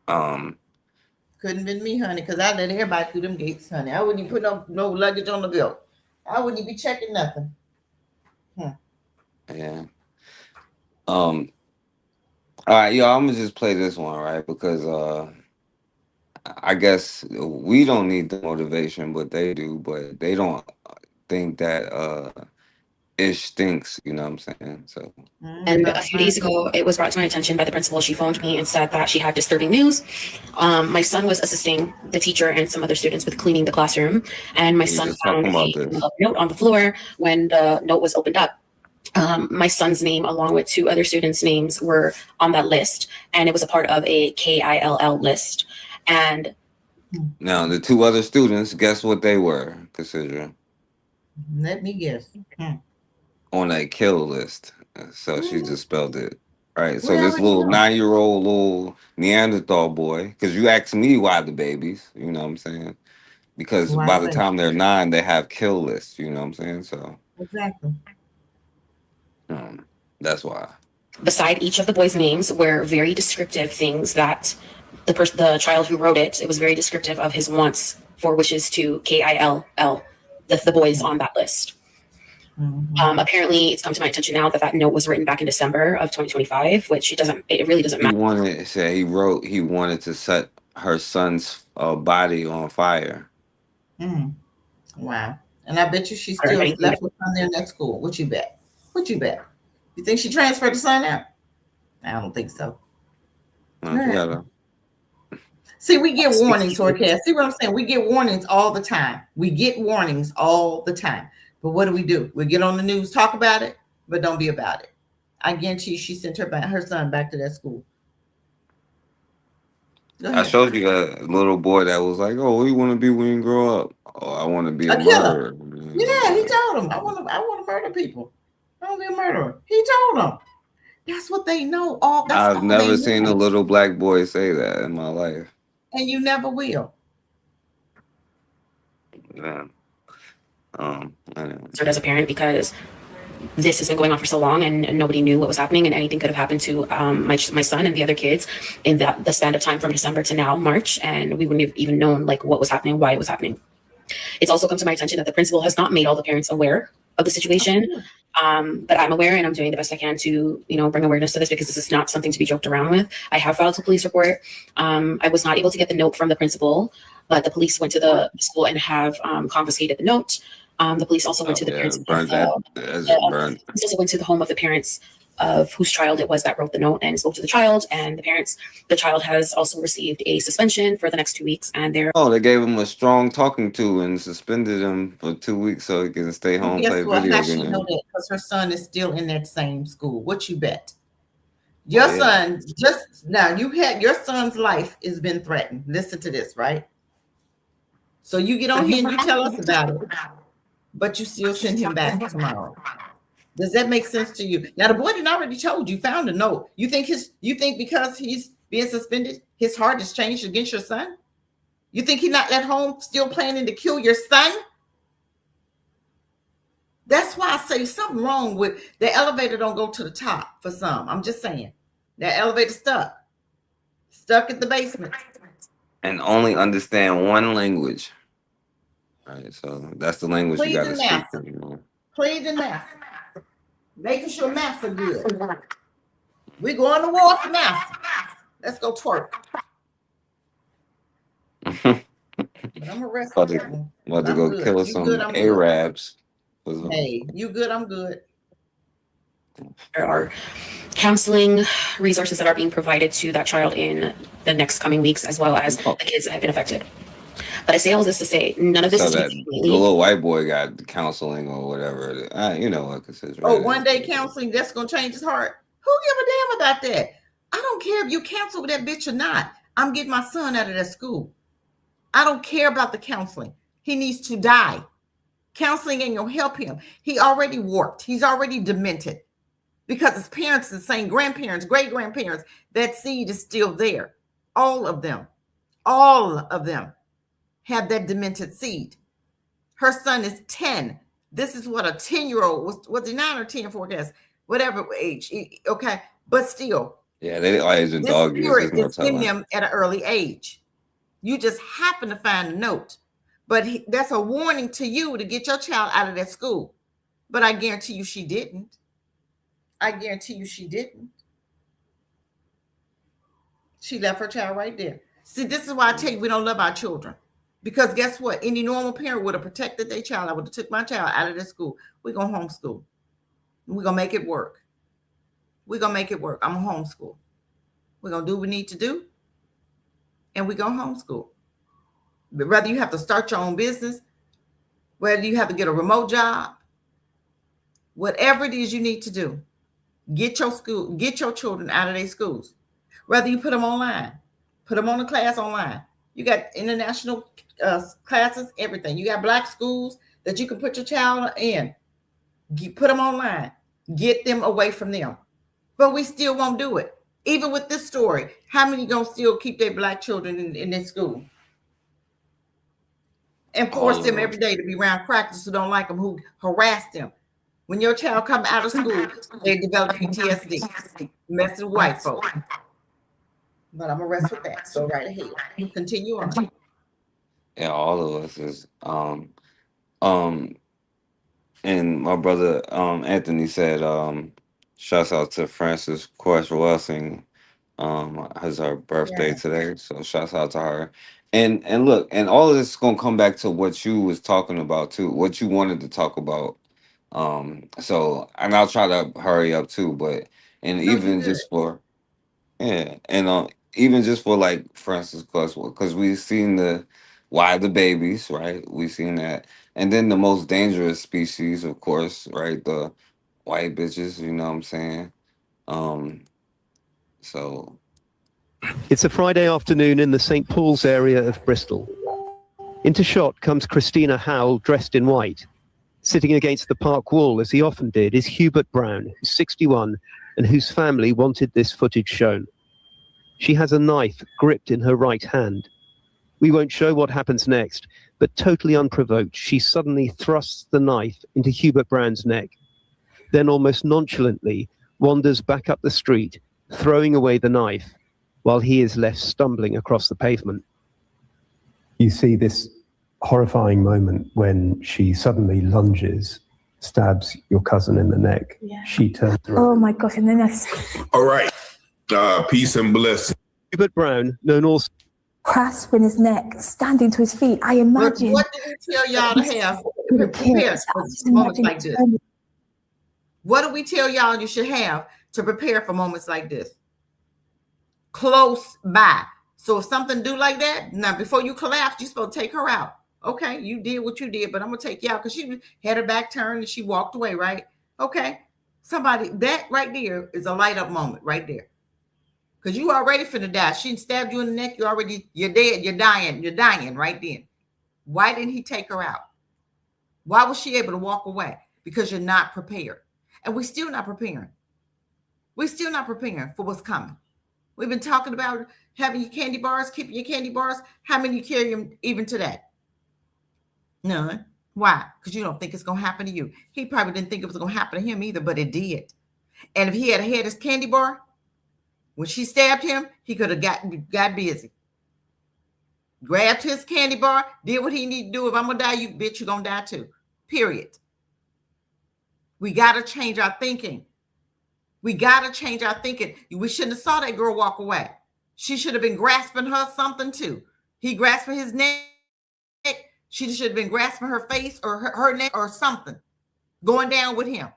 couldn't been me, honey, because I let everybody through them gates, honey. I wouldn't even put no luggage on the belt. I wouldn't even be checking nothing. Yeah. All right, yo, I'm gonna just play this one, right? Because I guess we don't need the motivation, but they do. But they don't think that ish stinks. You know what I'm saying? So. And a few days ago, it was brought to my attention by the principal. She phoned me and said that she had disturbing news. My son was assisting the teacher and some other students with cleaning the classroom, and my son found a note on the floor. When the note was opened up, my son's name, along with 2 other students' names, were on that list, and it was a part of a KILL list. And now the 2 other students, guess what they were, Cassidra? Let me guess. On a kill list. So she just spelled it. Right. So We this already little know. 9-year-old little Neanderthal boy, because you asked me why the babies, you know what I'm saying? Because Why by the the time they're 9, they have kill lists, you know what I'm saying? So Exactly. that's why. beside each of the boys' names were very descriptive things that the child who wrote it was very descriptive of his wants for wishes to KILL, the boys on that list. Apparently, it's come to my attention now that note was written back in December of 2025, which it really doesn't matter. He wanted to set her son's body on fire. Wow. And I bet you she still left with son there in that school. What you bet? What you bet? You think she transferred the son out? I don't think so. See, we get warnings, Orcast. See what I'm saying? We get warnings all the time. We get warnings all the time. But what do? We get on the news, talk about it, but don't be about it. I guarantee you she sent her son back to that school. I showed you a little boy that was like, "Oh, what do you want to be when you grow up?" "Oh, I want to be a murderer." Yeah, he told him, I want to murder people. I want to be a murderer. He told them. That's what they know. I've never seen a little black boy say that in my life. And you never will. Yeah. As a parent, because this has been going on for so long and nobody knew what was happening, and anything could have happened to my son and the other kids in the span of time from December to now March, and we wouldn't have even known what was happening, why it was happening. It's also come to my attention that the principal has not made all the parents aware of the situation, but I'm aware, and I'm doing the best I can to bring awareness to this, because this is not something to be joked around with. I have filed a police report. I was not able to get the note from the principal, but the police went to the school and have confiscated the note. The police also went to the parents. Police also went to the home of the parents of whose child it was that wrote the note and spoke to the child and the parents. The child has also received a suspension for the next 2 weeks, and they gave him a strong talking to and suspended him for 2 weeks so he can stay home and play video games. How she know that? Because her son is still in that same school. What you bet? Your son just now. Your son's life has been threatened. Listen to this, right? So you get on here and you tell us about it, but you still send him back tomorrow. Does that make sense to you? Now the boy didn't already told you, found a note. You think because he's being suspended, his heart has changed against your son? You think he's not at home still planning to kill your son? That's why I say something wrong with the elevator. Don't go to the top for some. I'm just saying that elevator stuck at the basement. And only understand one language. All right, so that's the language you got to speak. Please and math. Making sure maths are good. We going to war for math. Let's go twerk. But I'm arrested. About to go kill some Arabs. Hey, you good? I'm good. There are counseling resources that are being provided to that child in the next coming weeks, as well as the kids that have been affected. But I say all this to say none of this is the little white boy got counseling or whatever. You know what? One day counseling, that's gonna change his heart. Who give a damn about that? I don't care if you cancel with that bitch or not. I'm getting my son out of that school. I don't care about the counseling. He needs to die. Counseling ain't gonna help him. He already warped. He's already demented because his parents are the same, grandparents, great grandparents. That seed is still there. All of them have that demented seed. Her son is 10. This is what a 10-year-old was it 9 or 10 forecast, whatever age. Okay, but still. Yeah, they always in dog years. It's in him at an early age. You just happen to find a note, but that's a warning to you to get your child out of that school. But I guarantee you she didn't. She left her child right there. See, this is why I tell you we don't love our children. Because guess what? Any normal parent would have protected their child. I would have took my child out of that school. We're going to homeschool. We're going to make it work. I'm going to homeschool. We're going to do what we need to do. And we're going to homeschool. But whether you have to start your own business, whether you have to get a remote job, whatever it is you need to do, get your children out of their schools. Whether you put them online, put them on a class online. You got international classes, everything. You got Black schools that you can put your child in. Put them online. Get them away from them. But we still won't do it. Even with this story, how many gonna still keep their Black children in their school? And force them every day to be around crackers who don't like them, who harass them. When your child comes out of school, they develop PTSD. Messing with white folks. But I'm gonna rest with that. So right ahead. Continue on. Yeah, all of us is and my brother Anthony said shouts out to Frances Quest Welsing. Has her birthday today. So shouts out to her. And look, and all of this is gonna come back to what you was talking about too, what you wanted to talk about. So and I'll try to hurry up too, but even just for even just for like Francis Quest, because we've seen why the babies, right? We've seen that. And then the most dangerous species, of course, right? The white bitches, you know what I'm saying? So it's a Friday afternoon in the St. Paul's area of Bristol. Into shot comes Christina Howell dressed in white. Sitting against the park wall, as he often did, is Hubert Brown, who's 61 and whose family wanted this footage shown. She has a knife gripped in her right hand. We won't show what happens next, but totally unprovoked, she suddenly thrusts the knife into Hubert Brown's neck, then almost nonchalantly wanders back up the street, throwing away the knife, while he is left stumbling across the pavement. You see this horrifying moment when she suddenly lunges, stabs your cousin in the neck. Yeah. She turns around. Oh my gosh, and then that's... All right. Peace and blessing. Hubert Brown, known also... Clasping his neck, standing to his feet. I imagine... What do we tell y'all to have to prepare for moments like this? What do we tell y'all you should have to prepare for moments like this? Close by. So if something do like that, now before you collapse, you're supposed to take her out. Okay, you did what you did, but I'm going to take you out because she had her back turned and she walked away, right? Okay. Somebody, that right there is a light up moment right there. Because you already finna die. She stabbed you in the neck. You're dead. You're dying right then. Why didn't he take her out? Why was she able to walk away? Because you're not prepared. And we're still not preparing. We're still not preparing for what's coming. We've been talking about having your candy bars, keeping your candy bars. How many you carry them even today? None. Why? Because you don't think it's going to happen to you. He probably didn't think it was going to happen to him either, but it did. And if he had his candy bar, when she stabbed him, he could have got busy. Grabbed his candy bar, did what he needed to do. If I'm going to die, you bitch, you're going to die too. Period. We got to change our thinking. We got to change our thinking. We shouldn't have saw that girl walk away. She should have been grasping her something too. He grasping his neck. She should have been grasping her face or her neck or something. Going down with him.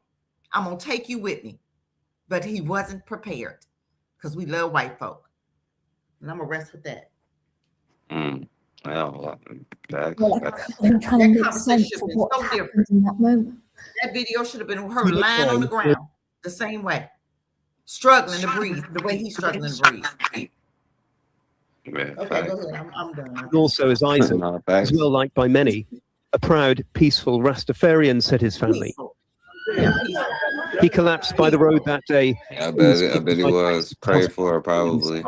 I'm going to take you with me. But he wasn't prepared because we love white folk. And I'm going to rest with that. Well, I couldn't try to make sense of what happened in that moment. That video should have been her lying on the ground the same way. Struggling to breathe the way he's struggling to breathe. Okay, go ahead. I'm done. Also, as Isaac, as well liked by many, a proud, peaceful Rastafarian, said his family. He collapsed by the road that day. I bet he was. Prayed for her, probably.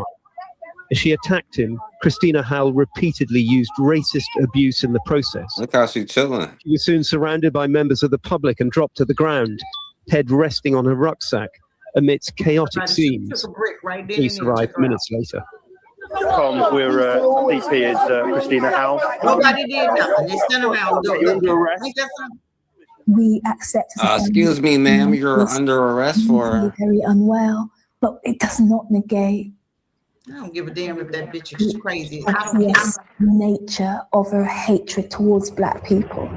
As she attacked him, Christina Howell repeatedly used racist abuse in the process. Look how she's chilling. She was soon surrounded by members of the public and dropped to the ground, head resting on her rucksack, amidst chaotic scenes. Police arrived minutes later. Tom, we're DP is Christina Howell. Nobody did nothing. They stand around. We accept. Excuse me, ma'am, you're under arrest for very unwell, but it does not negate. I don't give a damn if that bitch is crazy. I don't care. The nature of her hatred towards black people.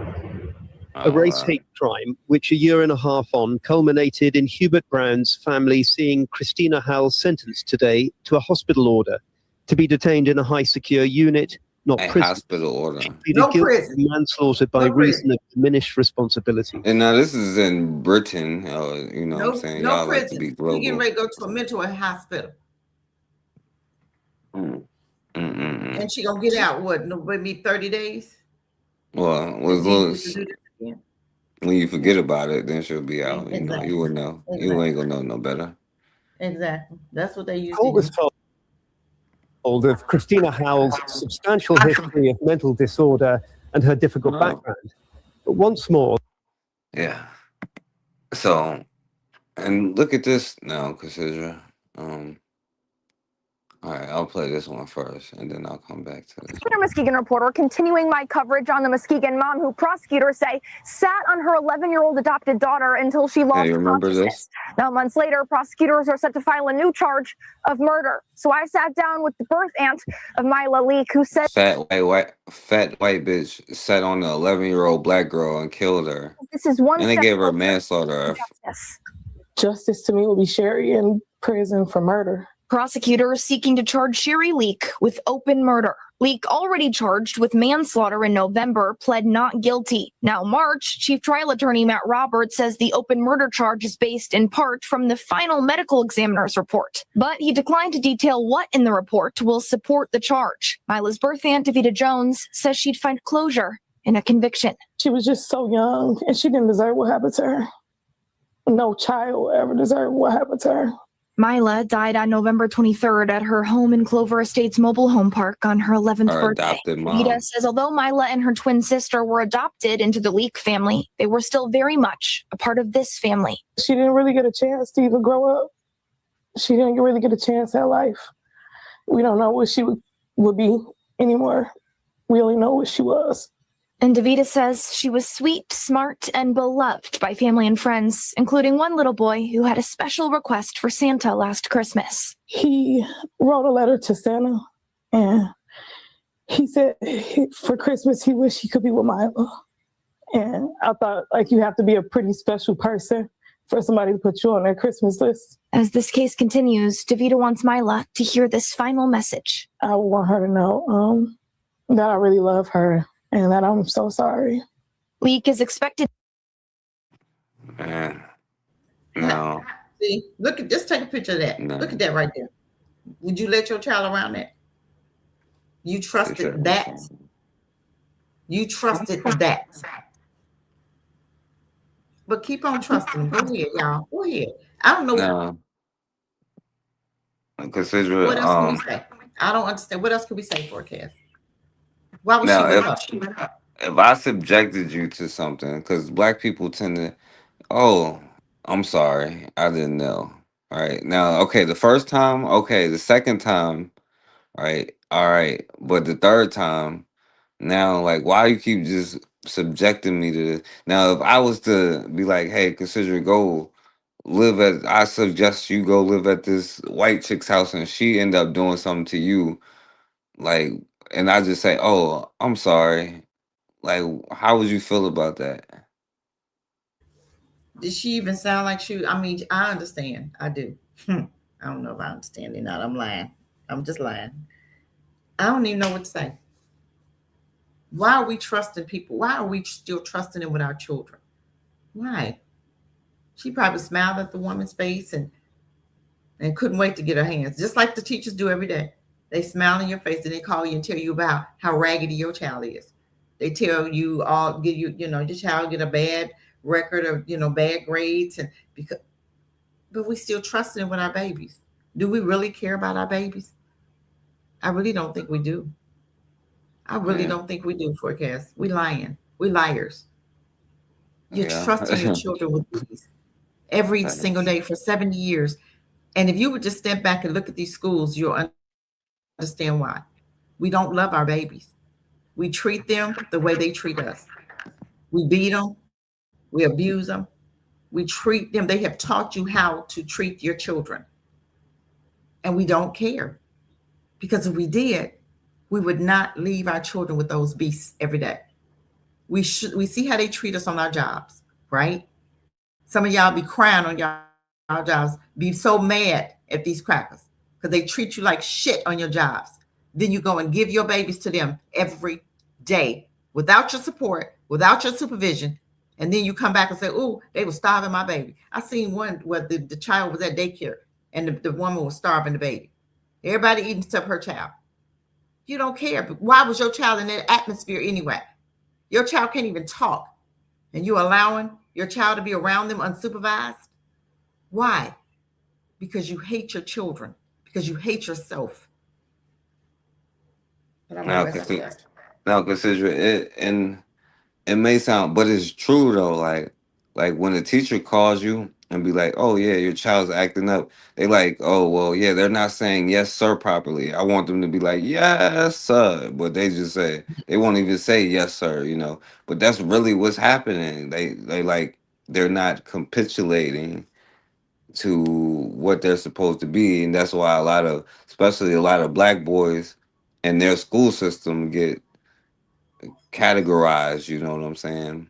A race hate crime, which a year and a half on culminated in Hubert Brown's family seeing Christina Howell sentenced today to a hospital order to be detained in a high secure unit, not prison. Hospital order. No prison. Manslaughter by reason of diminished responsibility. And now this is in Britain. You know what I'm saying? No Y'all prison. like to be global. You're getting ready to go to a mental hospital. And she gonna get out, what, maybe 30 days? Well, when you forget about it, then she'll be out. You know, you would know. Exactly. You ain't gonna know no better. Exactly. That's what they use. Cole was told of Christina Howell's substantial history of mental disorder and her difficult background. But once more. Yeah. So, and look at this now, Cassidra. All right, I'll play this one first, and then I'll come back to this. Muskegon reporter continuing my coverage on the Muskegon mom who prosecutors say sat on her 11-year-old adopted daughter until she lost consciousness. Now, months later, prosecutors are set to file a new charge of murder. So I sat down with the birth aunt of Mila Leak, who said, fat white bitch sat on the 11-year-old black girl and killed her. This is one. And they gave her manslaughter. Justice to me will be Sherry in prison for murder. Prosecutors seeking to charge Sherry Leak with open murder. Leak, already charged with manslaughter in November, pled not guilty. Now, March, Chief Trial Attorney Matt Roberts says the open murder charge is based in part from the final medical examiner's report. But he declined to detail what in the report will support the charge. Mila's birth aunt, Davita Jones, says she'd find closure in a conviction. She was just so young, and she didn't deserve what happened to her. No child ever deserved what happened to her. Mila died on November 23rd at her home in Clover Estates Mobile Home Park on her 11th birthday. Davita says although Mila and her twin sister were adopted into the Leak family, they were still very much a part of this family. She didn't really get a chance to even grow up. She didn't really get a chance at life. We don't know what she would be anymore. We only know what she was. And Davita says she was sweet, smart, and beloved by family and friends, including one little boy who had a special request for Santa last Christmas. He wrote a letter to Santa, and he said for Christmas he wished he could be with Mila. And I thought, like, you have to be a pretty special person for somebody to put you on their Christmas list. As this case continues, Davita wants Mila to hear this final message. I want her to know that I really love her. And that I'm so sorry. Leak is expected. Man, no. See, look at, just take a picture of that. No. Look at that right there. Would you let your child around that? You trusted that. You trusted that. But keep on trusting them. Go ahead, y'all. Go ahead. I don't know. Now, consider What else can we say? I don't understand. What else can we say for Cass? Why was now she with her? if I subjected you to something, because black people tend to, oh, I'm sorry, I didn't know. All right, now, okay, the first time, okay, the second time, right, all right, but the third time, now, like, why you keep just subjecting me to this? Now, if I was to be like, hey, consider go live at, I suggest you go live at this white chick's house, and she end up doing something to you, like, and I just say, oh, I'm sorry. Like, how would you feel about that? Did she even sound like she? I mean, I understand. I do. I don't know if I understand it or not. I'm lying. I'm just lying. I don't even know what to say. Why are we trusting people? Why are we still trusting them with our children? Why? She probably smiled at the woman's face and couldn't wait to get her hands, just like the teachers do every day. They smile in your face and they call you and tell you about how raggedy your child is. They tell you all, give you, your child get a bad record of, bad grades, and but we still trust them with our babies. Do we really care about our babies? I really don't think we do. I really don't think we do, Forecast. We lying. We liars. You're trusting your children with these every single day for 70 years. And if you would just step back and look at these schools, you'll understand why. We don't love our babies. We treat them the way they treat us. We beat them. We abuse them. We treat them. They have taught you how to treat your children. And we don't care. Because if we did, we would not leave our children with those beasts every day. We see how they treat us on our jobs, right? Some of y'all be crying on y'all jobs, be so mad at these crackers because they treat you like shit on your jobs. Then you go and give your babies to them every day without your support, without your supervision. And then you come back and say, oh, they were starving my baby. I seen one where the child was at daycare and the woman was starving the baby. Everybody eating stuff her child. You don't care. But why was your child in that atmosphere anyway? Your child can't even talk. And you're allowing your child to be around them unsupervised? Why? Because you hate your children. Because you hate yourself. Now, consider it, and it may sound, but it's true though. Like when a teacher calls you and be like, "Oh yeah, your child's acting up," they like, "Oh well, yeah, they're not saying yes sir properly." I want them to be like, "Yes sir," but they just say they won't even say yes sir, But that's really what's happening. They like they're not capitulating to what they're supposed to be, and that's why especially a lot of black boys and their school system get categorized. You know what I'm saying?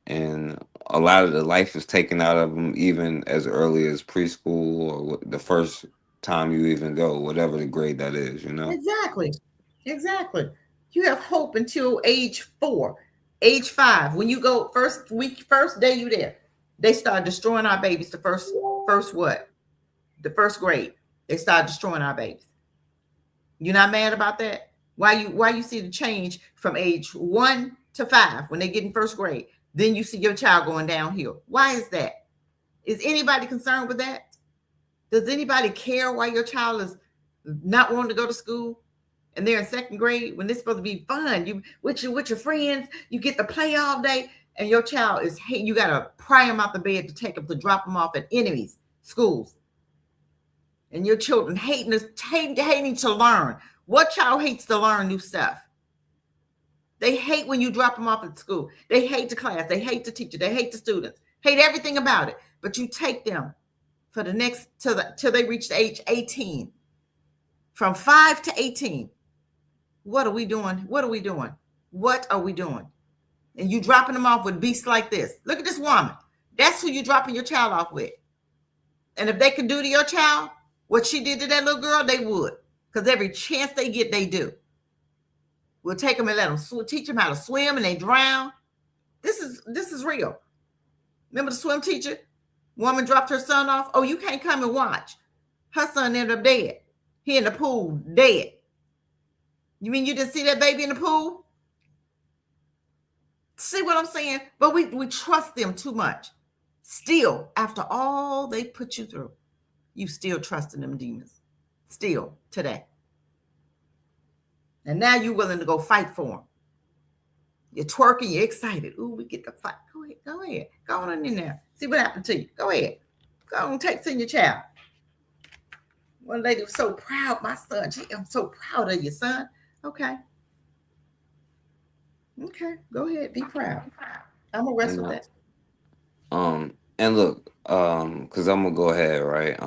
And a lot of the life is taken out of them even as early as preschool or the first time you even go, whatever the grade that is, Exactly. You have hope until age 4, age 5. When you go first day you there, they start destroying our babies. The first what? The first grade. They start destroying our babies. You're not mad about that? Why you see the change from age 1 to 5 when they get in first grade? Then you see your child going downhill. Why is that? Is anybody concerned with that? Does anybody care why your child is not wanting to go to school and they're in second grade when it's supposed to be fun? You with your friends, you get to play all day, and your child is hate. You gotta pry them out the bed to drop them off at enemies' schools. And your children hating to learn. What child hates to learn new stuff? They hate when you drop them off at school. They hate the class. They hate the teacher. They hate the students. Hate everything about it. But you take them for the next till they reach the age 18. From 5 to 18. What are we doing? What are we doing? What are we doing? And you dropping them off with beasts like this. Look at this woman. That's who you dropping your child off with. And if they could do to your child what she did to that little girl, they would. Because every chance they get, they do. We'll take them and let them teach them how to swim, and they drown. This is real. Remember the swim teacher? Woman dropped her son off. Oh, you can't come and watch. Her son ended up dead. He in the pool, dead. You mean you didn't see that baby in the pool? See what I'm saying? But we trust them too much. Still, after all they put you through, you still trusting them demons. Still today. And now you're willing to go fight for them. You're twerking, you're excited. Ooh, we get to fight. Go ahead, go ahead. Go on in there. See what happened to you. Go ahead. Go on, send your child. One lady was so proud, my son. I'm so proud of you, son. Okay. Okay, go ahead. Be proud. I'm gonna rest with that. And look, because I'm gonna go ahead, right?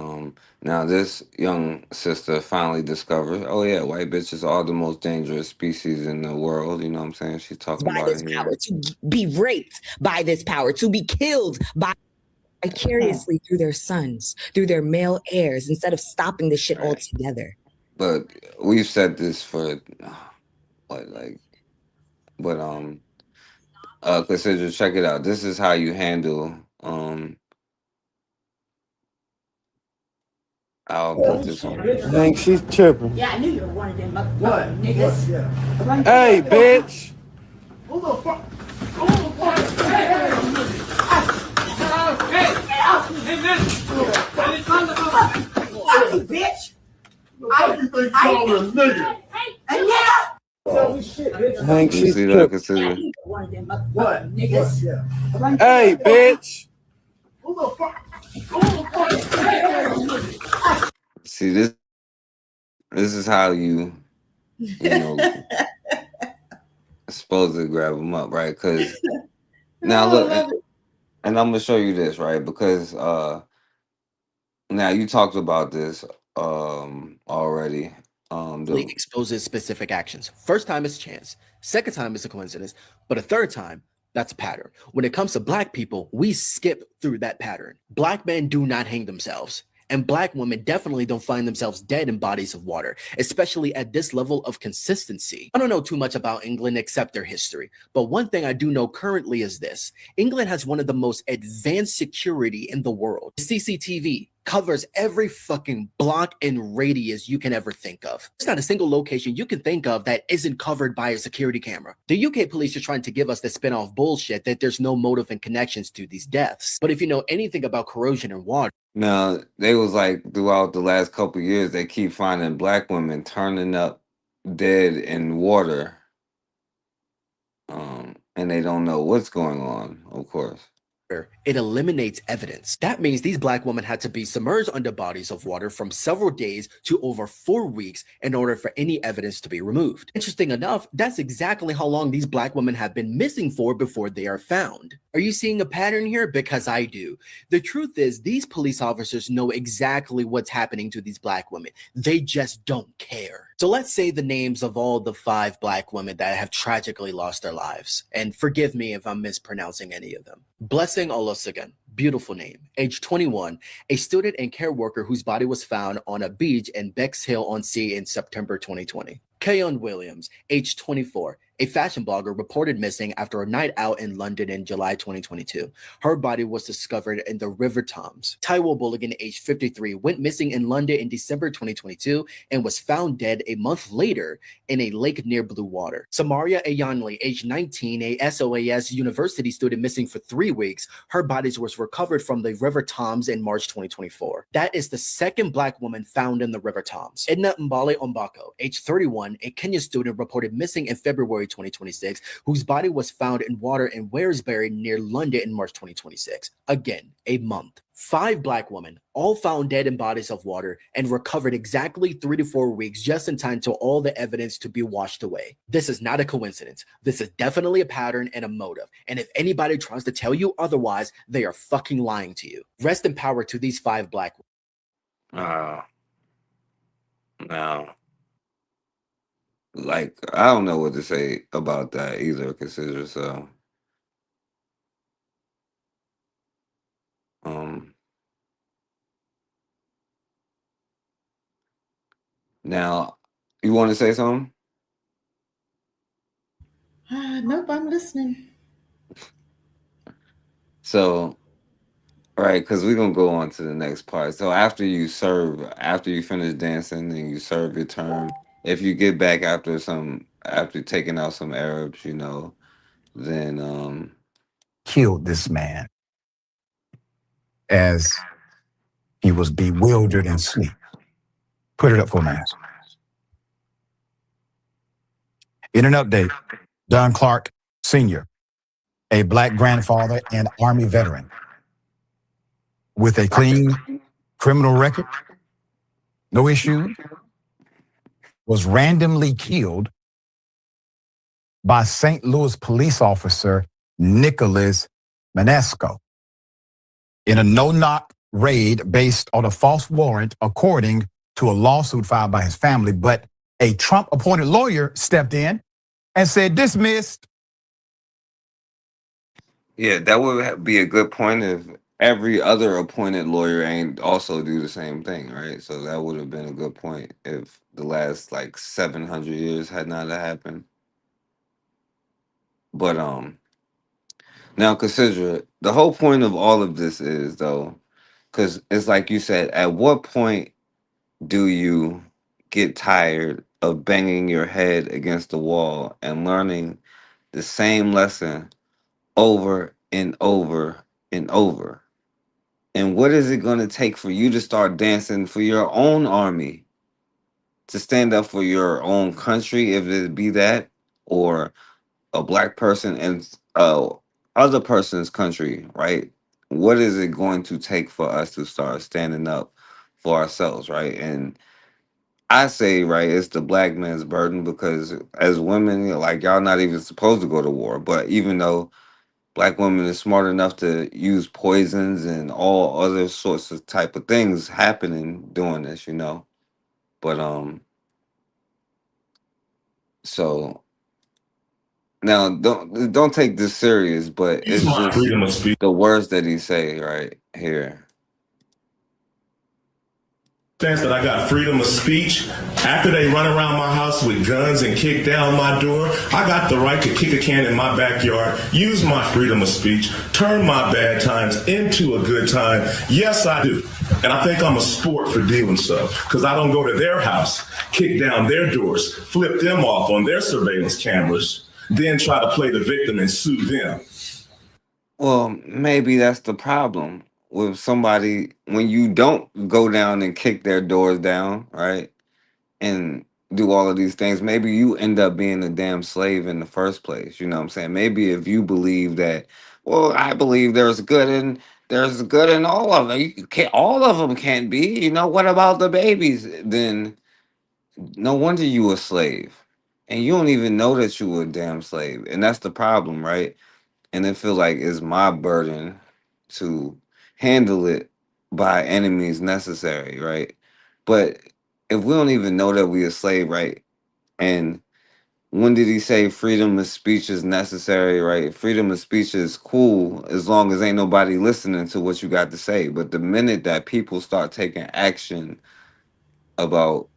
Now this young sister finally discovered, oh yeah, white bitches are the most dangerous species in the world. You know what I'm saying? She's talking by about this it power, here. to be raped by this power, to be killed by vicariously through their sons, through their male heirs, instead of stopping this shit altogether. But we've said this for Cassidra, check it out. This is how you handle I'll put this on. I think she's tripping. Yeah, I knew you were one of them motherfucking niggas. Hey, bitch! Who the fuck? Who the fuck? Hey, bitch! How you think you're a nigga? I think she's see that, tripping. Cassidra? What? Niggas. Hey, bitch! Who the fuck? Who the fuck? See this is how you supposed to grab them up, right? Because now look, and I'm gonna show you this, right? Because now you talked about this already. Exposes specific actions. First time is chance. Second time is a coincidence. But a third time, that's a pattern. When it comes to black people, we skip through that pattern. Black men do not hang themselves. And black women definitely don't find themselves dead in bodies of water, especially at this level of consistency. I don't know too much about England except their history, but one thing I do know currently is this. England has one of the most advanced security in the world. CCTV covers every fucking block and radius you can ever think of. There's not a single location you can think of that isn't covered by a security camera. The UK police are trying to give us the spin-off bullshit that there's no motive and connections to these deaths. But if you know anything about corrosion in water, now they was like throughout the last couple of years, they keep finding black women turning up dead in water, and they don't know what's going on, of course. it eliminates evidence. That means these black women had to be submerged under bodies of water from several days to over 4 weeks in order for any evidence to be removed. Interesting enough, that's exactly how long these black women have been missing for before they are found. Are you seeing a pattern here? Because I do. The truth is, these police officers know exactly what's happening to these black women. They just don't care. So let's say the names of all the 5 black women that have tragically lost their lives. And forgive me if I'm mispronouncing any of them. Blessing Olusegun, beautiful name, age 21, a student and care worker whose body was found on a beach in Bexhill-on-Sea in September 2020. Keon Williams, age 24, a fashion blogger reported missing after a night out in London in July 2022. Her body was discovered in the River Thames. Taiwo Bulligan, age 53, went missing in London in December 2022 and was found dead a month later in a lake near Blue Water. Samaria Ayanli, age 19, a SOAS university student missing for 3 weeks. Her body was recovered from the River Thames in March 2024. That is the second black woman found in the River Thames. Edna Mbale Ombako, age 31, a Kenya student reported missing in February 2026, whose body was found in water in Waresbury near London in March 2026. Again, a month. 5 black women, all found dead in bodies of water and recovered exactly 3 to 4 weeks, just in time to all the evidence to be washed away. This is not a coincidence. This is definitely a pattern and a motive. And if anybody tries to tell you otherwise, they are fucking lying to you. Rest in power to these 5 black women. No. Like, I don't know what to say about that either, Cassidra. So, now, you want to say something? Nope, I'm listening. So, right, because we're going to go on to the next part. So, after you finish dancing and you serve your turn, if you get back after taking out some Arabs, then killed this man. as he was bewildered and asleep. Put it up for me. In an update, Don Clark Sr., a Black grandfather and Army veteran with a clean criminal record, no issue, was randomly killed by St. Louis police officer Nicholas Manesco in a no-knock raid based on a false warrant, according to a lawsuit filed by his family. But a Trump-appointed lawyer stepped in and said, dismissed. Yeah, that would be a good point if every other appointed lawyer ain't also do the same thing, right? So that would have been a good point if the last like 700 years had not happened. But now consider the whole point of all of this is though, because it's like you said, at what point do you get tired of banging your head against the wall and learning the same lesson over and over and over? And what is it going to take for you to start dancing for your own army, to stand up for your own country, if it be that, or a black person and other person's country, right? What is it going to take for us to start standing up for ourselves, right? And I say, right, it's the black man's burden, because as women, like, y'all not even supposed to go to war. But even though black women is smart enough to use poisons and all other sorts of type of things happening doing this, But so now don't take this serious, but Use it's my just freedom of speech. the words that he say right here. Sense that I got freedom of speech. After they run around my house with guns and kick down my door, I got the right to kick a can in my backyard, use my freedom of speech, turn my bad times into a good time. Yes, I do. And I think I'm a sport for doing so, because I don't go to their house, kick down their doors, flip them off on their surveillance cameras, then try to play the victim and sue them. Well, maybe that's the problem with somebody when you don't go down and kick their doors down, right? And do all of these things. Maybe you end up being a damn slave in the first place. You know what I'm saying? Maybe if you believe that, well, I believe there's good in all of them. You can't, all of them can't be. What about the babies? Then no wonder you a slave. And you don't even know that you were a damn slave. And that's the problem, right? And it feel like it's my burden to handle it by any means necessary, right? But if we don't even know that we a slave, right? And when did he say freedom of speech is necessary, right? Freedom of speech is cool as long as ain't nobody listening to what you got to say. But the minute that people start taking action about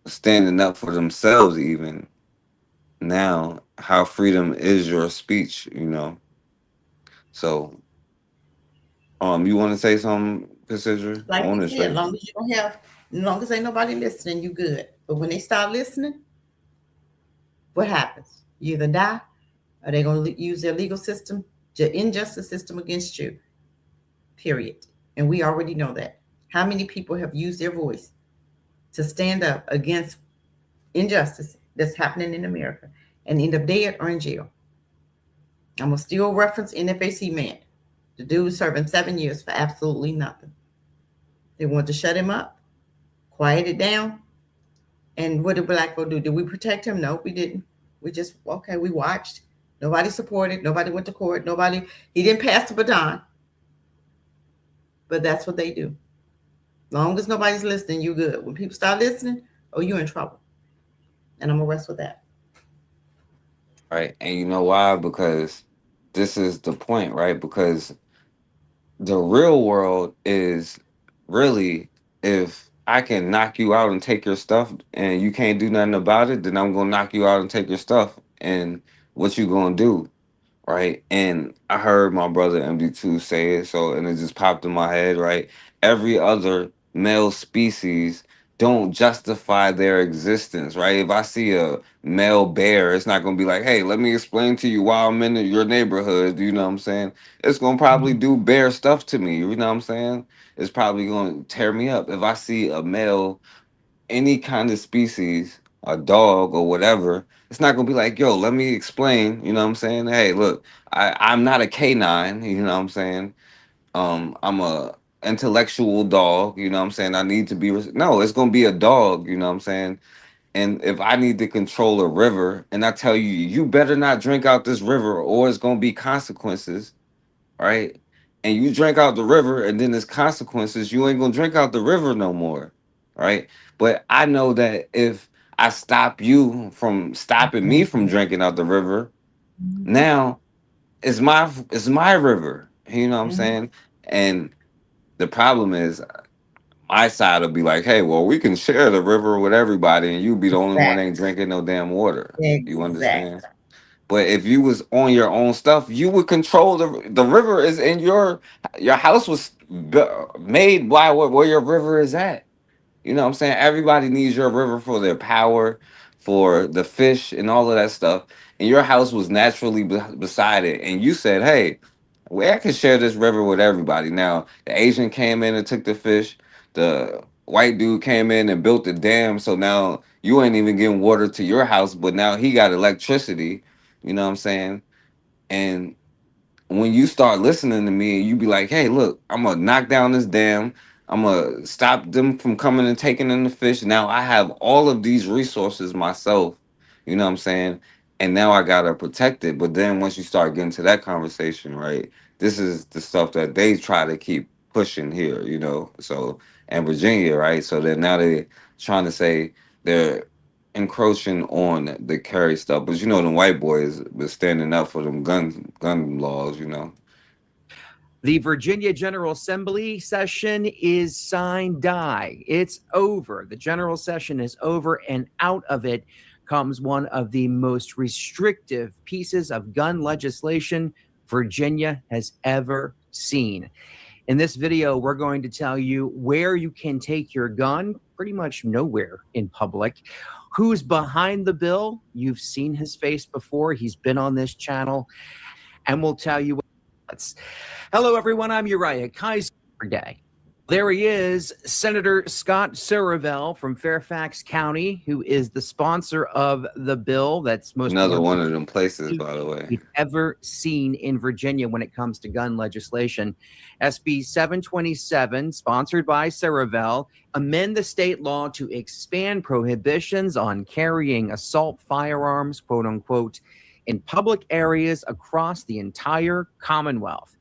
standing up for themselves, even now, how freedom is your speech. So you want to say something, Cassidra? I Like want you to said, as say. long as you don't have, as long as ain't nobody listening, you good. But when they start listening, what happens? You either die, or they're going to use their legal system, the injustice system against you. Period. And we already know that. How many people have used their voice to stand up against injustice that's happening in America and end up dead or in jail? I'm gonna still reference NFAC man. The dude serving 7 years for absolutely nothing. They wanted to shut him up, quiet it down. And what did Black folk do? Did we protect him? No, we didn't. We just, okay, we watched. Nobody supported. Nobody went to court. He didn't pass the baton. But that's what they do. Long as nobody's listening, you good. When people start listening, you in trouble. And I'm gonna rest with that. Right. And you know why? Because this is the point, right? Because the real world is really, if I can knock you out and take your stuff and you can't do nothing about it, then I'm gonna knock you out and take your stuff. And what you gonna do? Right. And I heard my brother MD2 say it, and it just popped in my head, right? Every other male species don't justify their existence, right? If I see a male bear, it's not gonna be like, hey, let me explain to you why I'm in your neighborhood. You know what I'm saying? It's gonna probably do bear stuff to me. You know what I'm saying? It's probably gonna tear me up. If I see a male, any kind of species, a dog or whatever, it's not gonna be like, yo, let me explain. You know what I'm saying? Hey, look, I'm not a canine. You know what I'm saying? I'm a intellectual dog. You know what I'm saying? I need to be. No, it's gonna be a dog. You know what I'm saying? And if I need to control a river, and I tell you, you better not drink out this river, or it's gonna be consequences, right? And you drink out the river, and then there's consequences. You ain't gonna drink out the river no more, right? But I know that if I stop you from stopping me from drinking out the river, now it's my river. You know what I'm saying? And the problem is, my side will be like, hey, well, we can share the river with everybody, and you be the only one Exactly. ain't drinking no damn water. You Exactly. understand? But if you was on your own stuff, you would control the river is in your house was made by where your river is at. You know what I'm saying? Everybody needs your river for their power, for the fish and all of that stuff. And your house was naturally beside it. And you said, hey, well, I can share this river with everybody. Now, the Asian came in and took the fish. The white dude came in and built the dam. So now you ain't even getting water to your house, but now he got electricity. You know what I'm saying? And when you start listening to me and you be like, hey, look, I'm gonna knock down this dam. I'm gonna stop them from coming and taking in the fish. Now I have all of these resources myself. You know what I'm saying? And now I gotta protect it. But then once you start getting to that conversation, right? This is the stuff that they try to keep pushing here, you know. So and Virginia, right? So then now they trying to say they're encroaching on the carry stuff, but you know the white boys was standing up for them gun laws, you know. The Virginia General Assembly session is sine die. It's over. The General Session is over, and out of it comes one of the most restrictive pieces of gun legislation Virginia has ever seen. In this video, we're going to tell you where you can take your gun, pretty much nowhere in public. Who's behind the bill? You've seen his face before. He's been on this channel. And we'll tell you what's. Hello, everyone. I'm Uriah Kaiser. There he is, Senator Scott Saravel from Fairfax County, who is the sponsor of the bill that's most Another one of them places, by the way, we've ever seen in Virginia when it comes to gun legislation. SB 727, sponsored by Saravel, amend the state law to expand prohibitions on carrying assault firearms, quote unquote, in public areas across the entire Commonwealth.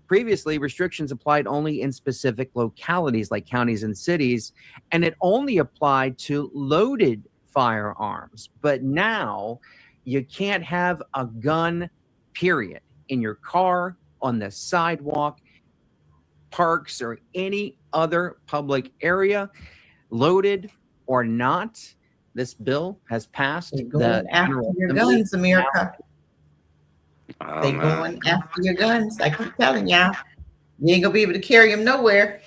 Previously, restrictions applied only in specific localities like counties and cities, and it only applied to loaded firearms. But now you can't have a gun, period, in your car, on the sidewalk, parks, or any other public area, loaded or not. This bill has passed. They're going after your guns, America. They're going after your guns. I keep telling y'all, you ain't gonna be able to carry them nowhere.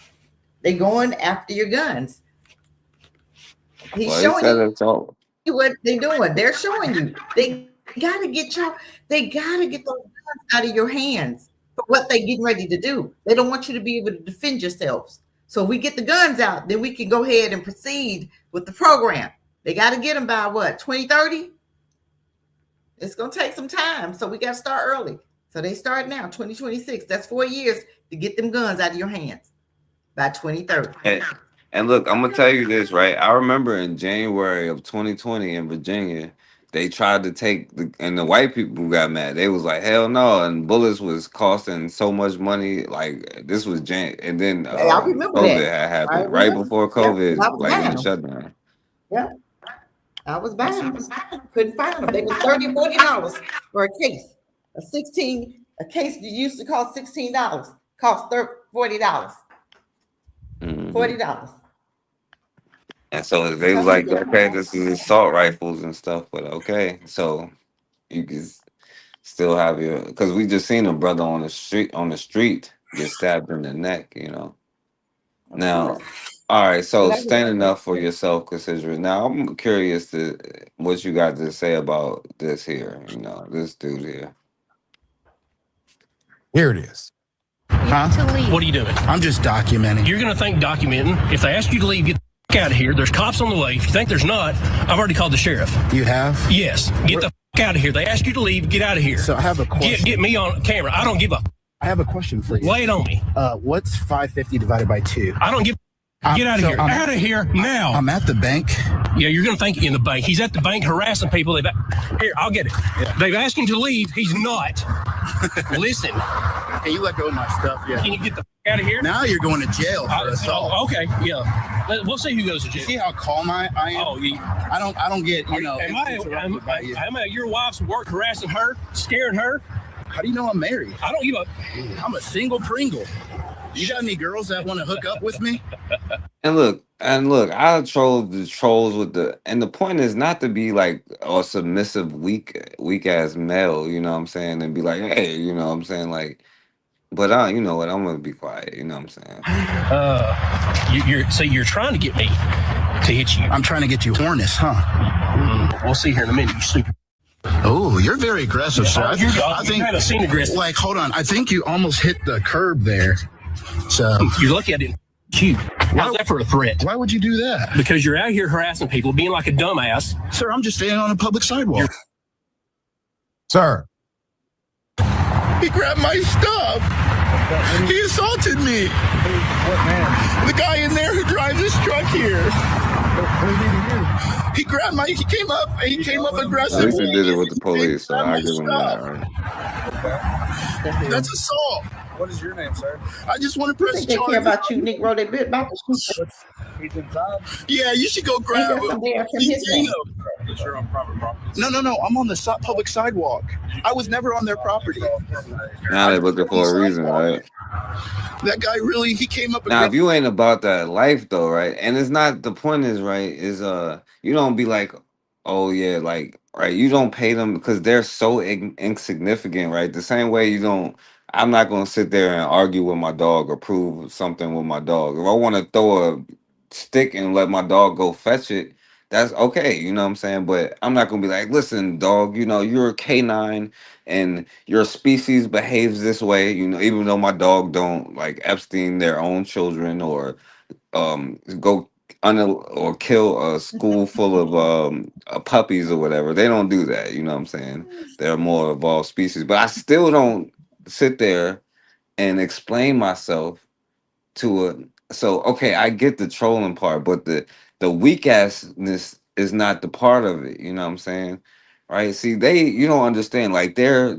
They're going after your guns. He's showing you what they're doing. They're showing you. They gotta get y'all. They gotta get those guns out of your hands for what they're getting ready to do. They don't want you to be able to defend yourselves. So if we get the guns out, then we can go ahead and proceed with the program. They got to get them by what, 2030? It's going to take some time. So we got to start early. So they start now, 2026. That's 4 years to get them guns out of your hands by 2030. And look, I'm going to tell you this, right? I remember in January of 2020 in Virginia, they tried to take and the white people got mad. They was like, hell no. And bullets was costing so much money. Like this was and then I remember COVID that. had happened right before COVID, yeah, like in the shutdown. Yeah. I was buying them. Couldn't find them. They were $30, $40 for a case. A case that used to cost $16 cost $40. $40. And so they was like, okay, this is assault rifles and stuff, but okay, so you can still have your, because we just seen a brother on the street get stabbed in the neck, you know. Now All right, so That's what standing up for yourself, Cassidra. Now I'm curious to what you got to say about this here. You know, this dude here. Here it is. Huh? What are you doing? I'm just documenting. You're going to think documenting. If they ask you to leave, get the out of here. There's cops on the way. If you think there's not, I've already called the sheriff. You have? Yes. Get the out of here. They ask you to leave, get out of here. So I have a question. Get me on camera. I don't give a. I have a question for you. Lay it on me. What's 550 divided by 2? I don't give. Get out of here. Out of here now. I'm at the bank. Yeah, you're going to think in the bank. He's at the bank harassing people. Here, I'll get it. Yeah. They've asked him to leave. He's not. Listen. Can you let go of my stuff? Yeah. Can you get the out of here? Now you're going to jail for assault. Okay, yeah. We'll see who goes to jail. You see how calm I am? Oh, yeah. I don't get, you know. Am I your wife's work harassing her, scaring her? How do you know I'm married? I don't give a. I'm a single Pringle. You got any girls that want to hook up with me? And look, I troll the trolls with and the point is not to be like a submissive, weak ass male, you know what I'm saying, and be like, hey, you know what I'm saying, like, but you know what, I'm gonna be quiet, you know what I'm saying. You're trying to get me to hit you. I'm trying to get you hornets, huh? We'll see here in a minute, you stupid. Oh, you're very aggressive, sir. I think kind of seen aggressive. Like, hold on, I think you almost hit the curb there. So you're lucky I didn't shoot. How's that for a threat? Why would you do that? Because you're out here harassing people, being like a dumbass. Sir, I'm just standing on a public sidewalk. Sir. He grabbed my stuff. He assaulted me. What man? The guy in there who drives this truck here. What did he do? He grabbed my. He came up aggressive. At least he did it with the police, so I give him that. Right? That's assault. What is your name, sir? I just want to press they care about you, Negro. They bit about the He's inside? Yeah, you should go grab him. You're on private property. No. I'm on the public sidewalk. I was never on their property. Now they're looking for a reason, right? That guy really, he came up. Now, if you ain't about that life, though, right? And it's not, the point is, right, is you don't be like, oh, yeah, like, right, you don't pay them because they're so insignificant, right? The same way you don't, I'm not going to sit there and argue with my dog or prove something with my dog. If I want to throw a stick and let my dog go fetch it, that's okay, you know what I'm saying? But I'm not going to be like, listen, dog, you know, you're a canine and your species behaves this way, you know, even though my dog don't like Epstein their own children or go or kill a school full of puppies or whatever. They don't do that, you know what I'm saying? They're more evolved species. But I still don't sit there and explain myself to so okay, I get the trolling part, but the weak assness is not the part of it, you know what I'm saying? Right? See, you don't understand, like they're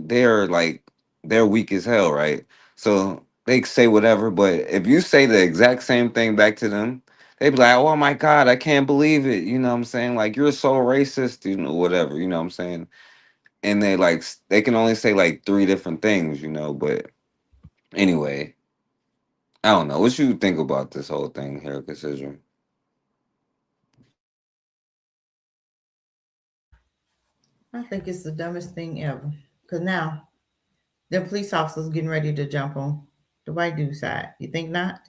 like they're weak as hell, right? So they say whatever, but if you say the exact same thing back to them, they be like, oh my God, I can't believe it, you know what I'm saying? Like, you're so racist, you know, whatever, you know what I'm saying? And they can only say like 3 different things, you know, but anyway, I don't know. What you think about this whole thing here, Cassidra? I think it's the dumbest thing ever. Because now, the police officers getting ready to jump on the white dude's side. You think not?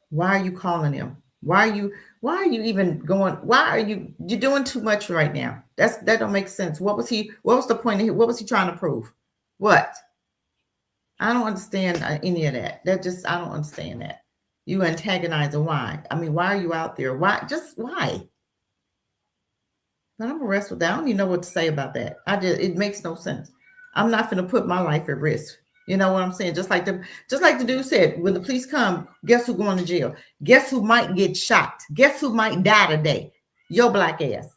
Why are you calling him? Why are you even going? You're doing too much right now. That don't make sense. What was the point of it? What was he trying to prove? What? I don't understand any of that. I don't understand that. You antagonizing why? I mean, why are you out there? Why? Just why? But I'm arrested with that. I don't even know what to say about that. It makes no sense. I'm not going to put my life at risk. You know what I'm saying? Just like the dude said, when the police come, guess who's going to jail? Guess who might get shot? Guess who might die today? Your black ass.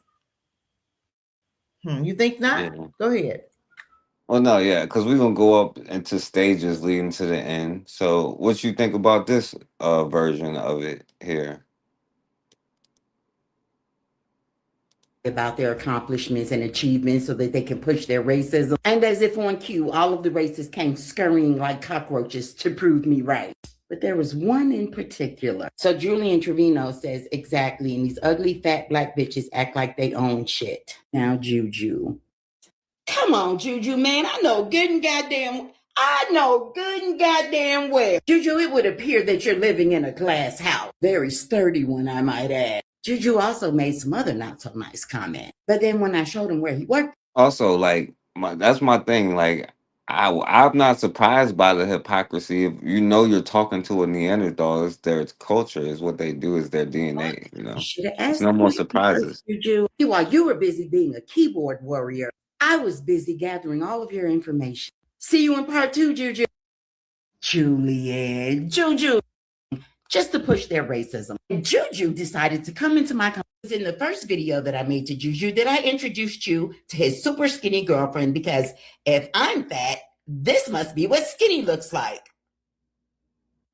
You think not? Yeah. Go ahead. Well, no, yeah, because we're going to go up into stages leading to the end. So what you think about this version of it here? About their accomplishments and achievements so that they can push their racism. And as if on cue, all of the racists came scurrying like cockroaches to prove me right. But there was one in particular. So Julian Trevino says, exactly, and these ugly fat black bitches act like they own shit. Now, Juju. Come on, Juju, man. I know good and goddamn. I know good and goddamn well. Juju, it would appear that you're living in a glass house. Very sturdy one, I might add. Juju also made some other not so nice comments. But then when I showed him where he worked, Also, like that's my thing. Like I'm not surprised by the hypocrisy. If you know you're talking to a Neanderthal, it's their culture, is what they do, is their DNA. You know, you should have it's asked no more me first, surprises. Juju. While you were busy being a keyboard warrior, I was busy gathering all of your information. See you in part 2, Juju. Juliet, Juju. Just to push their racism. Juju decided to come into my comments in the first video that I made to Juju that I introduced you to his super skinny girlfriend, because if I'm fat, this must be what skinny looks like.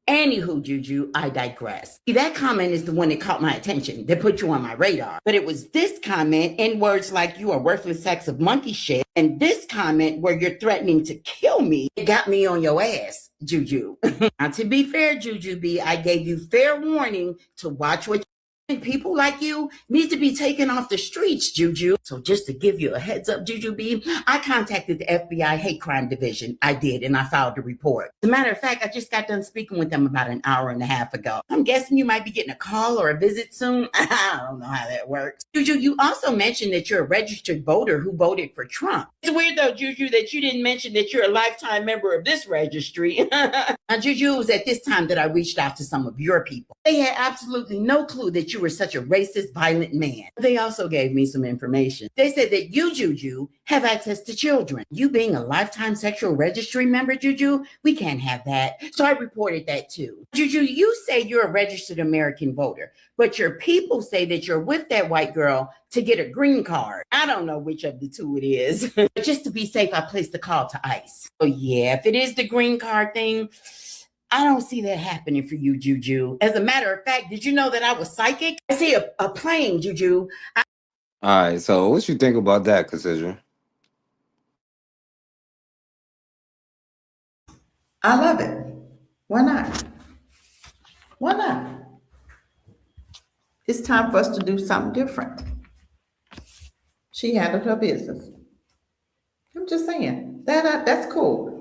Anywho, Juju, I digress. See, that comment is the one that caught my attention, that put you on my radar. But it was this comment in words like "you are worthless sacks of monkey shit," and this comment where you're threatening to kill me, it got me on your ass, Juju. Now, to be fair, Juju B, I gave you fair warning to watch what people like you need to be taken off the streets, Juju. So just to give you a heads up, Juju B, I contacted the FBI hate crime division. I did, and I filed a report. As a matter of fact, I just got done speaking with them about an hour and a half ago. I'm guessing you might be getting a call or a visit soon. I don't know how that works. Juju, you also mentioned that you're a registered voter who voted for Trump. It's weird though, Juju, that you didn't mention that you're a lifetime member of this registry. Now, Juju, it was at this time that I reached out to some of your people. They had absolutely no clue that you were such a racist, violent man. They also gave me some information. They said that you, Juju, have access to children. You being a lifetime sexual registry member, Juju, we can't have that. So I reported that too. Juju, you say you're a registered American voter, but your people say that you're with that white girl to get a green card. I don't know which of the two it is. But just to be safe, I placed the call to ICE. So yeah, if it is the green card thing, I don't see that happening for you, Juju. As a matter of fact, did you know that I was psychic? I see a plane, Juju. All right, so what you think about that, Cassidra? I love it. Why not? Why not? It's time for us to do something different. She handled her business. I'm just saying that's cool.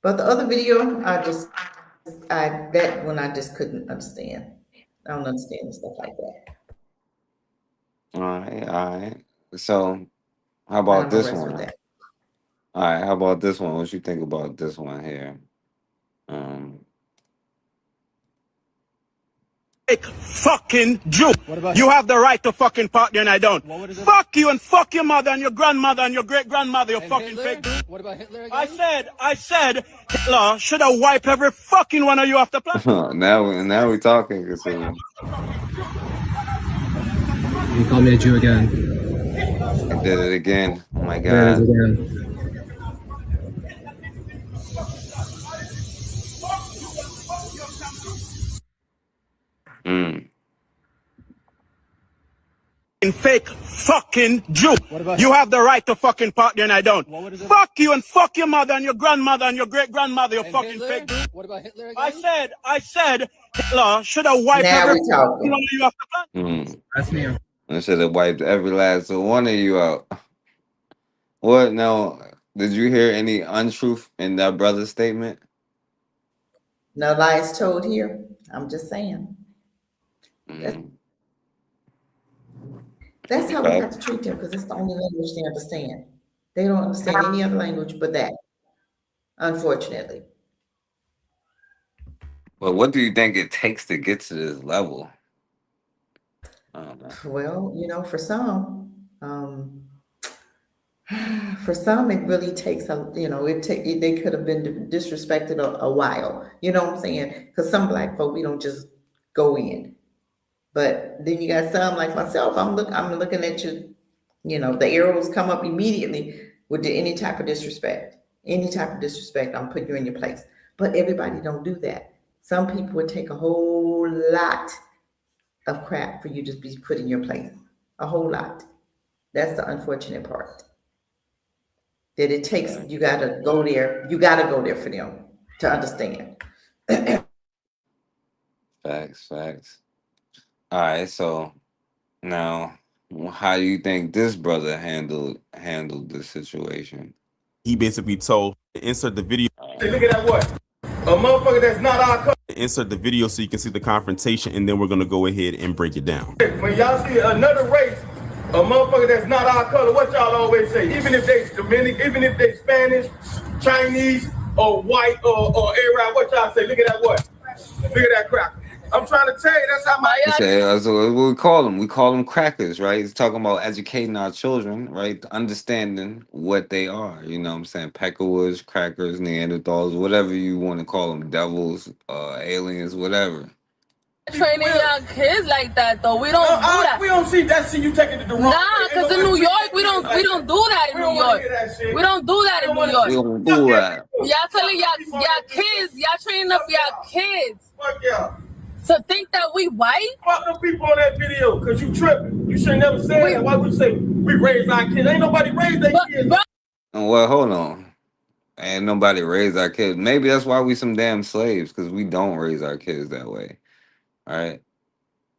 But the other video, I just couldn't understand. I don't understand stuff like that. All right. So how But about I'm gonna this rest one? with that. All right, how about this one? What you think about this one here? Fucking Jew. You have the right to fucking partner and I don't. Fuck you and fuck your mother and your grandmother and your great grandmother, you fucking fake. What about Hitler again? I said Hitler should have wiped every fucking one of you off the planet. now we talking, Cassidra. You called me a Jew again. I did it again. Oh my There it is God. again. Fake fucking Jew. You have the right to fucking partner and I don't. Fuck you and fuck your mother and your grandmother and your great grandmother, you fucking fake. What about Hitler again? I said Hitler should have wiped Now every we talking. one of you off the planet. That's me. I should have wiped every last one of you out. What? No. Did you hear any untruth in that brother's statement? No lies told here. I'm just saying. That's how we have to treat them, because it's the only language they understand. They don't understand any other language but that, unfortunately. But what do you think it takes to get to this level? I don't know. Well, for some, it really takes they could have been disrespected a while. You know what I'm saying? Because some Black folk, we don't just go in. But then you got some like myself. I'm looking at you. The arrows come up immediately with any type of disrespect. Any type of disrespect, I'm putting you in your place. But everybody don't do that. Some people would take a whole lot of crap for you to be put in your place. A whole lot. That's the unfortunate part. That it takes, you gotta go there. You gotta go there for them to understand. Facts. All right, so now, how do you think this brother handled the situation? He basically told, insert the video. Hey, look at that what? A motherfucker that's not our color. Insert the video so you can see the confrontation, and then we're gonna go ahead and break it down. When y'all see another race, a motherfucker that's not our color, what y'all always say? Even if they Dominican, even if they Spanish, Chinese, or white, or Arab, what y'all say? Look at that what? Look at that crap. I'm trying to tell you, that's how my... So what we call them? We call them crackers, right? It's talking about educating our children, right? Understanding what they are. You know what I'm saying? Peckerwoods, crackers, Neanderthals, whatever you want to call them. Devils, aliens, whatever. Training young kids like that though. We don't do that. We don't see that shit. You taking it the wrong way. Nah, because in New York we don't do that in New York. We don't do that in New York. We don't do that. Y'all telling y'all kids, y'all training up y'all kids. Fuck y'all. To think that we white? Fuck them people on that video, cause you tripping. You should never say that. Why would you say we raised our kids? Ain't nobody raised their kids. Well, hold on. Ain't nobody raise our kids. Maybe that's why we some damn slaves, because we don't raise our kids that way. All right.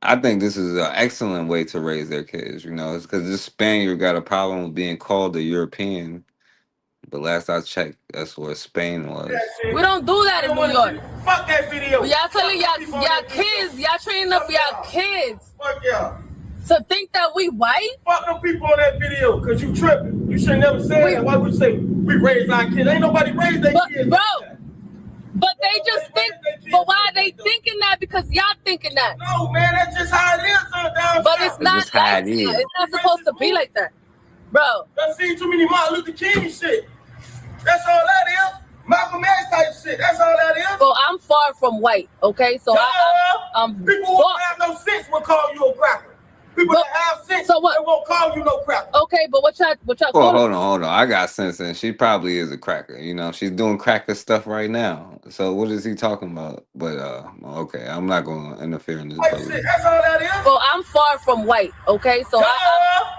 I think this is an excellent way to raise their kids, you know, it's because this Spaniard got a problem with being called a European. But last I checked, that's where Spain was. We don't do that in New York. Fuck that video. Y'all telling y'all kids, y'all training up y'all kids. Fuck y'all. To think that we white? Fuck them people on that video, cause you tripping. You should never say that. Why would you say we raised our kids? Ain't nobody raised their kids. Bro, but they just think, but why are they thinking that? Because y'all thinking that. No, man, that's just how it is. But it's not like that. It's not supposed to be like that. Bro. I've seen too many Martin Luther King shit. That's all that is. Malcolm X type shit. That's all that is. So I'm far from white, okay? So I'm people who don't have no sense will call you a cracker. People that have sense, so what? They won't call you no cracker. Okay, but what y'all Well, hold on. I got sense, and she probably is a cracker. You know, she's doing cracker stuff right now. So what is he talking about? But okay, I'm not going to interfere in this. That's all that is. Well, I'm far from white, okay? So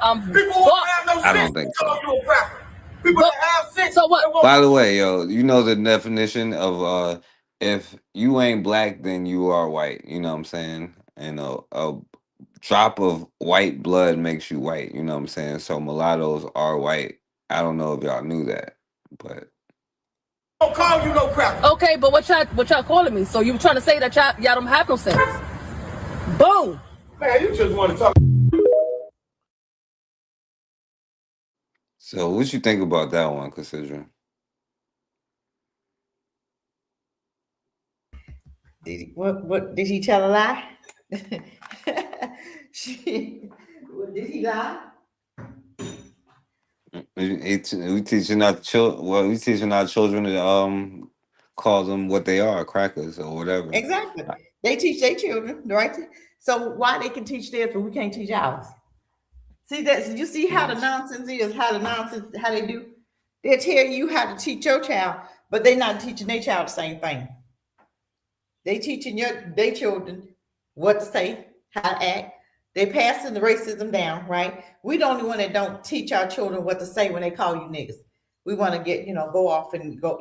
I'm people who don't have no sense. I don't think so. Call you a cracker. People that have sense. So what? By the way, yo, you know the definition of if you ain't black, then you are white. You know what I'm saying? And a drop of white blood makes you white. You know what I'm saying? So mulattoes are white. I don't know if y'all knew that, but don't call you no cracker. Okay, but what y'all calling me? So you trying to say that y'all don't have no sense? Boom. Man, you just want to talk. So what you think about that one, Cassidra? What did he tell a lie? Did he lie? We teaching our children. Well, we teaching our children to call them what they are, crackers or whatever. Exactly. They teach their children, right? So why they can teach theirs, but we can't teach ours? See that? You see how the nonsense is? How they do? They tell you how to teach your child, but they're not teaching their child the same thing. They teaching their children what to say, how to act. They passing the racism down, right? We the only one that don't teach our children what to say when they call you niggas. We want to get, go off and go,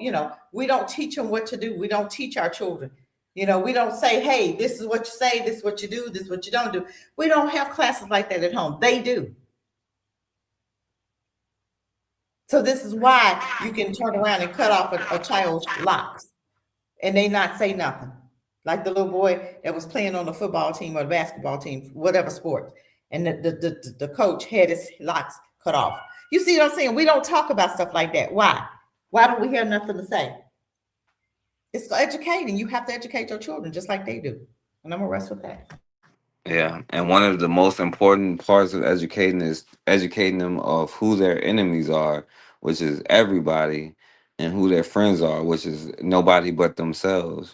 we don't teach them what to do. We don't teach our children. We don't say, hey, this is what you say, this is what you do, this is what you don't do. We don't have classes like that at home. They do. So this is why you can turn around and cut off a child's locks and they not say nothing. Like the little boy that was playing on the football team or the basketball team, whatever sport. And the coach had his locks cut off. You see what I'm saying? We don't talk about stuff like that. Why? Why don't we hear nothing to say? It's educating. You have to educate your children just like they do. And I'm gonna rest with that. Yeah, and one of the most important parts of educating is educating them of who their enemies are, which is everybody, and who their friends are, which is nobody but themselves,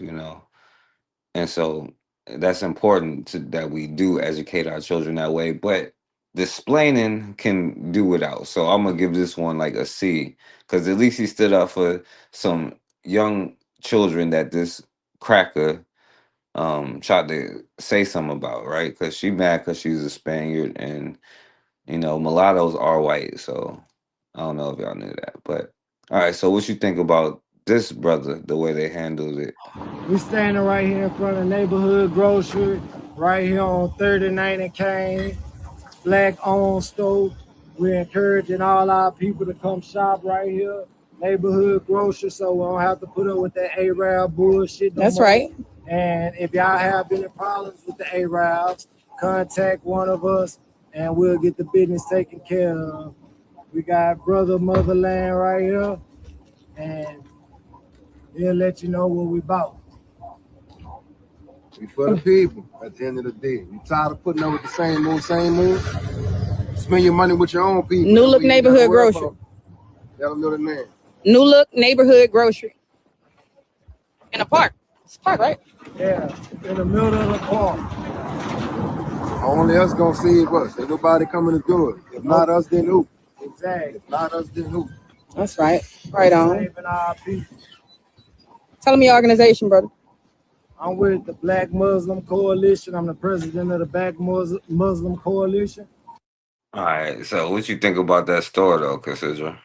And so that's important that we do educate our children that way. But displaying can do without. So I'm gonna give this one like a C, because at least he stood up for some young children that this cracker tried to say something about, right? Because she mad because she's a Spaniard, and mulattoes are white. So I don't know if y'all knew that, but all right. So what you think about this brother, the way they handled it? We standing right here in front of neighborhood grocery, right here on 39 and Kane, black owned store. We're encouraging all our people to come shop right here. neighborhood grocer, so we don't have to put up with that Arab bullshit. That's right. And if y'all have any problems with the Arabs, contact one of us and we'll get the business taken care of. We got Brother Motherland right here, and he'll let you know what we bought. We for the people at the end of the day. You tired of putting up with the same old? Spend your money with your own people. New Look Neighborhood Grocery. Let them know the name. New Look Neighborhood Grocery. In a park. It's a park, right? Yeah, in the middle of the park. Only us gonna save us. Ain't nobody coming to do it. If not us, then who? Exactly. If not us, then who? That's right. Right on. Saving our people. Tell me your organization, brother. I'm with the Black Muslim Coalition. I'm the president of the Black Muslim Coalition. All right. So what you think about that store though, Cassidra?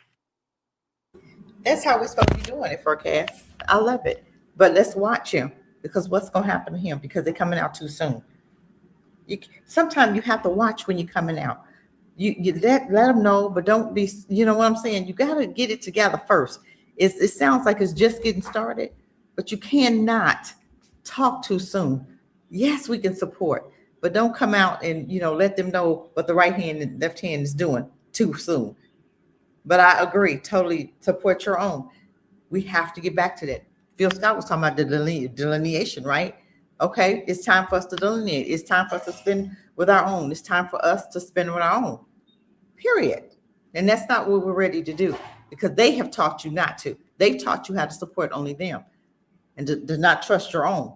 That's how we're supposed to be doing it, Forecast. I love it. But let's watch him, because what's going to happen to him? Because they're coming out too soon. Sometimes you have to watch when you're coming out. You let them know, but don't be, you know what I'm saying? You got to get it together first. It sounds like it's just getting started, but you cannot talk too soon. Yes, we can support, but don't come out and, let them know what the right hand and left hand is doing too soon. But I agree, totally support your own. We have to get back to that. Phil Scott was talking about the delineation, right? Okay, it's time for us to delineate. It's time for us to spend with our own. It's time for us to spend with our own, period. And that's not what we're ready to do, because they have taught you not to. They've taught you how to support only them and to not trust your own.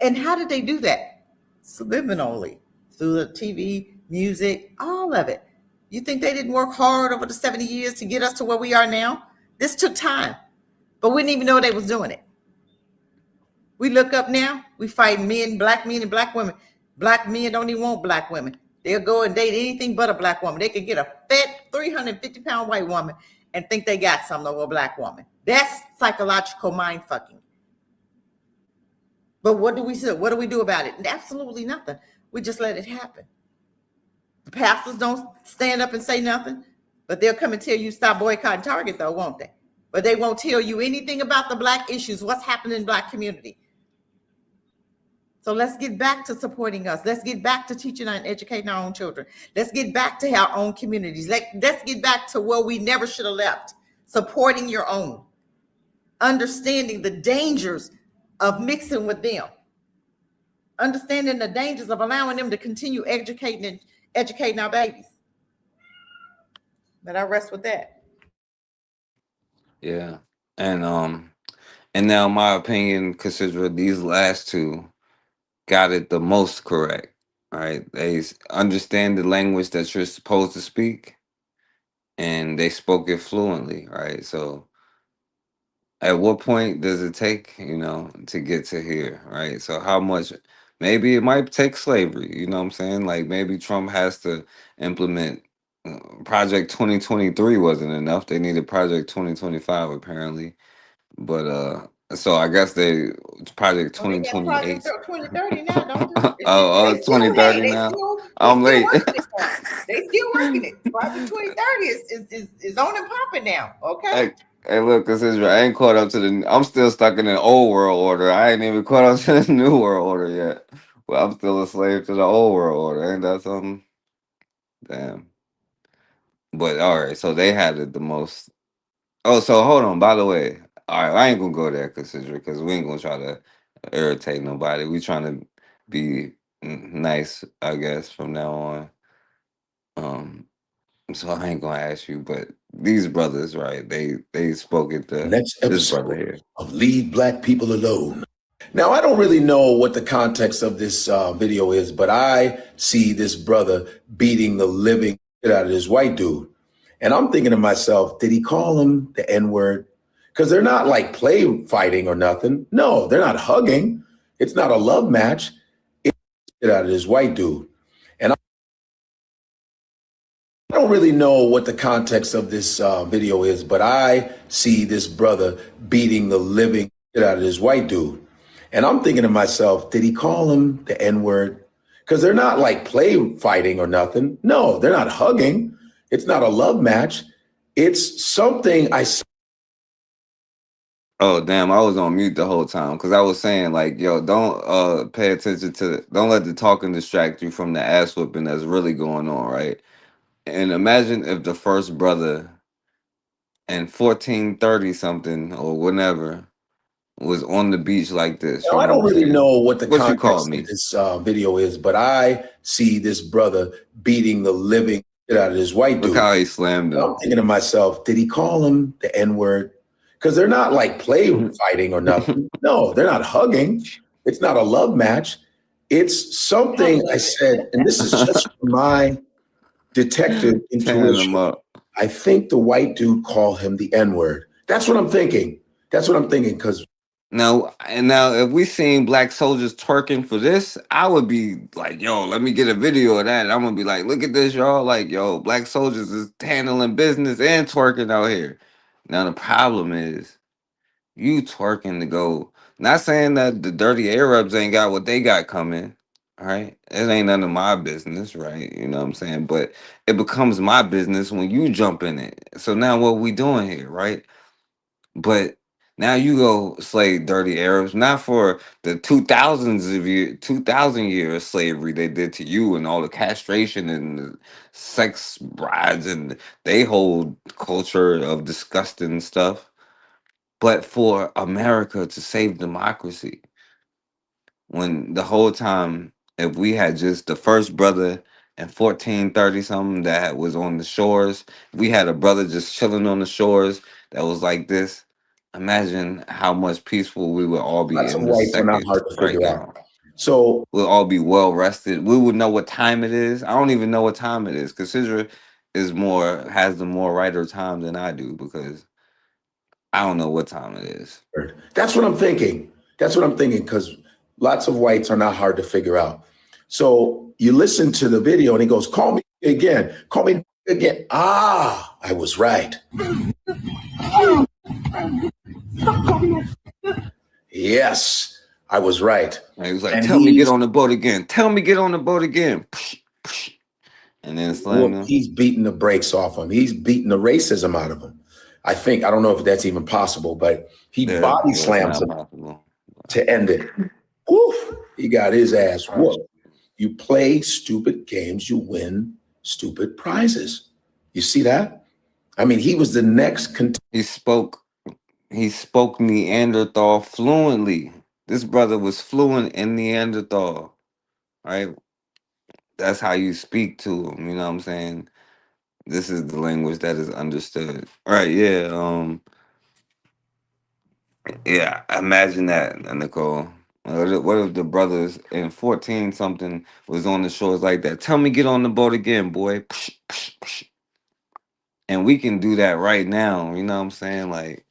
And how did they do that? Subliminally, through the TV, music, all of it. You think they didn't work hard over the 70 years to get us to where we are now? This took time, but we didn't even know they was doing it. We look up now, we fight men and black women. Black men don't even want black women. They'll go and date anything but a black woman. They can get a fat 350-pound white woman and think they got something over a black woman. That's psychological mind fucking. But what do we do? What do we do about it? Absolutely nothing. We just let it happen. The pastors don't stand up and say nothing, but they'll come and tell you stop boycotting Target though, won't they? But they won't tell you anything about the black issues, what's happening in the black community. So let's get back to supporting us. Let's get back to teaching and educating our own children. Let's get back to our own communities. Let's get back to where we never should have left, supporting your own, understanding the dangers of mixing with them, understanding the dangers of allowing them to continue educating our babies. But I rest with that. Yeah. And now my opinion, Cassidra, these last two got it the most correct. Right? They understand the language that you're supposed to speak, and they spoke it fluently, right? So at what point does it take, to get to here, right? So how much, maybe it might take slavery, you know what I'm saying? Like maybe Trump has to implement Project 2023 wasn't enough. They needed Project 2025 apparently. But so I guess Project 2028. Project 2030 now, don't they? Oh, 2030 now. I'm late. They still working it. Project 2030 is on and popping now. Okay. Hey, look, Cassidra, I ain't caught up to I'm still stuck in the old world order. I ain't even caught up to the new world order yet. Well, I'm still a slave to the old world order. Ain't that something? Damn. But all right, so they had it the most. Oh, so hold on. By the way, all right, I ain't gonna go there, Cassidra, because we ain't gonna try to irritate nobody. We trying to be nice, I guess, from now on. So I ain't gonna ask you, but these brothers, right? They spoke at the Next this brother episode here. of Leave Black People Alone. Now, I don't really know what the context of this video is, but I see this brother beating the living shit out of this white dude. And I'm thinking to myself, did he call him the N-word? Because they're not like play fighting or nothing. No, they're not hugging. It's not a love match. It's shit out of this white dude. And I don't really know what the context of this video is, but I see this brother beating the living shit out of this white dude. And I'm thinking to myself, did he call him the N-word? Because they're not like play fighting or nothing. No, they're not hugging. It's not a love match. It's something I Oh damn, I was on mute the whole time because I was saying like, yo, don't pay attention to don't let the talking distract you from the ass whipping that's really going on, right? And imagine if the first brother in 1430 something or whatever was on the beach like this, Now, you I know what don't I'm really saying? know what the What you call context of me? this video is, but I see this brother beating the living shit out of this white Look dude. how he slammed I'm him. thinking to myself, did he call him the N-word? Because they're not like play fighting or nothing. No, they're not hugging. It's not a love match. It's something I said, and this is just my detective Tearing him intuition. up. I think the white dude called him the N-word. That's what I'm thinking. That's what I'm thinking because Now, if we seen black soldiers twerking for this, I would be like, yo, let me get a video of that. And I'm gonna be like, look at this, y'all. Like, yo, black soldiers is handling business and twerking out here. Now the problem is you twerking to go. Not saying that the dirty Arabs ain't got what they got coming. All right. It ain't none of my business, right? You know what I'm saying? But it becomes my business when you jump in it. So now what we doing here, right? But now you go slave dirty Arabs, not for the 2000 years of slavery they did to you and all the castration and the sex brides and they whole culture of disgusting stuff, but for America to save democracy. When the whole time, if we had just the first brother in 1430 something that was on the shores, we had a brother just chilling on the shores that was like this. Imagine how much peaceful we would all be lots of in the whites are not second hard to right figure out. now. So We'll all be well rested. We would know what time it is. I don't even know what time it is. Cassidra has the more righter time than I do because I don't know what time it is. that's what I'm thinking. That's what I'm thinking because lots of whites are not hard to figure out. So you listen to the video and he goes, call me again. Call me again. Ah, I was right. Yes, I was right. And he was like, And tell me get he's on the boat again. Tell me get on the boat again. And then slam him. he's beating the brakes off him. He's beating the racism out of him. I think, I don't know if that's even possible, but he body That's slams not him possible. to end it. Woof, he got his ass whooped. You play stupid games, you win stupid prizes. You see that? I mean, he was the next He spoke Neanderthal fluently. This brother was fluent in Neanderthal, right? That's how you speak to him, you know what I'm saying? This is the language that is understood. All right, yeah, imagine that, Nicole. What if the brothers in 14 something was on the shores like that? Tell me get on the boat again, boy. And we can do that right now, you know what I'm saying? Like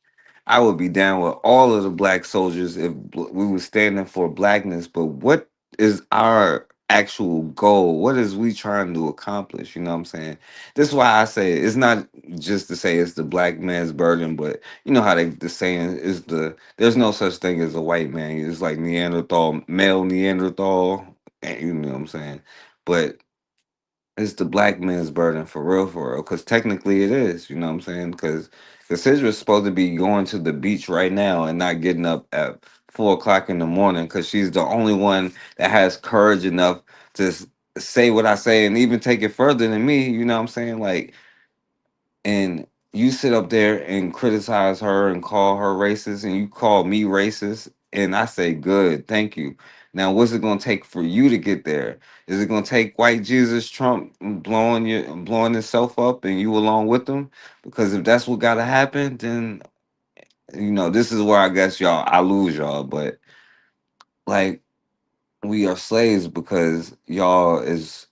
I would be down with all of the black soldiers if we were standing for blackness. But what is our actual goal? What is we trying to accomplish? You know what I'm saying? This is why I say it's not just to say it's the black man's burden, but you know how the saying is there's no such thing as a white man. It's like Neanderthal, male Neanderthal, and you know what I'm saying? But it's the black man's burden for real, because technically it is, you know what I'm saying? Because Cassidra's supposed to be going to the beach right now and not getting up at 4 o'clock in the morning because she's the only one that has courage enough to say what I say and even take it further than me, you know what I'm saying? Like, and you sit up there and criticize her and call her racist and you call me racist and I say good, thank you. Now what's it going to take for you to get there? Is it going to take white Jesus Trump blowing himself up and you along with him? Because if that's what got to happen, then this is where I guess I lose y'all. But like, we are slaves because y'all is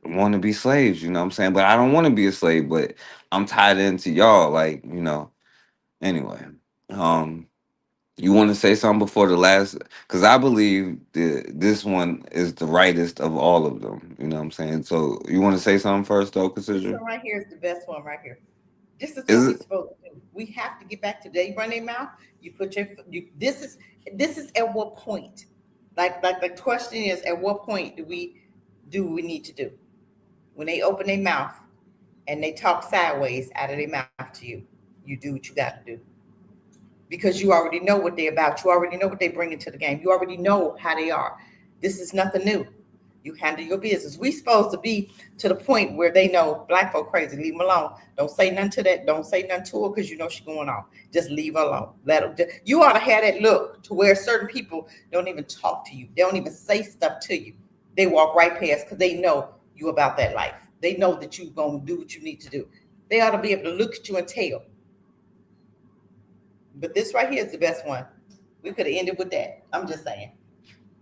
want to be slaves, you know what I'm saying? But I don't want to be a slave, but I'm tied into y'all, like, anyway. You want to say something before the last, because I believe this one is the rightest of all of them, you know what I'm saying? So you want to say something first though, Cassidra? So right here is the best one right here. This is what Is we're it? supposed to do. We have to get back to they run their mouth. You put this is at what point? Like the question is, at what point do we need to do? When they open their mouth and they talk sideways out of their mouth to you, you do what you got to do. Because you already know what they're about. You already know what they bring into the game. You already know how they are. This is nothing new. You handle your business. We supposed to be to the point where they know black folk crazy. Leave them alone. Don't say nothing to that. Don't say nothing to her because you know she's going on. Just leave her alone. Let her. You ought to have that look to where certain people don't even talk to you. They don't even say stuff to you. They walk right past because they know you about that life. They know that you're going to do what you need to do. They ought to be able to look at you and tell. But this right here is the best one. We could have ended with that. I'm just saying.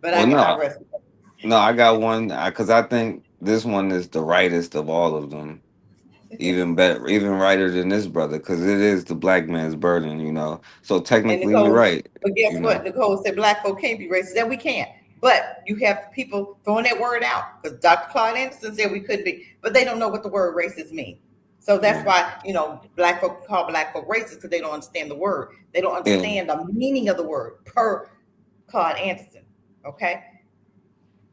But Well, I no, rest. no, I got one because I think this one is the rightest of all of them. Even better, even righter than this brother, because it is the black man's burden, you know. So And technically, you're Nicole, right, but guess you what? know. Nicole said black folk can't be racist. That we can't. But you have people throwing that word out because Dr. Claude Anderson said we could be, but they don't know what the word racist means. So that's why, black folk call black folk racist because they don't understand the word. They don't Yeah. understand the meaning of the word per Claude Anderson. Okay.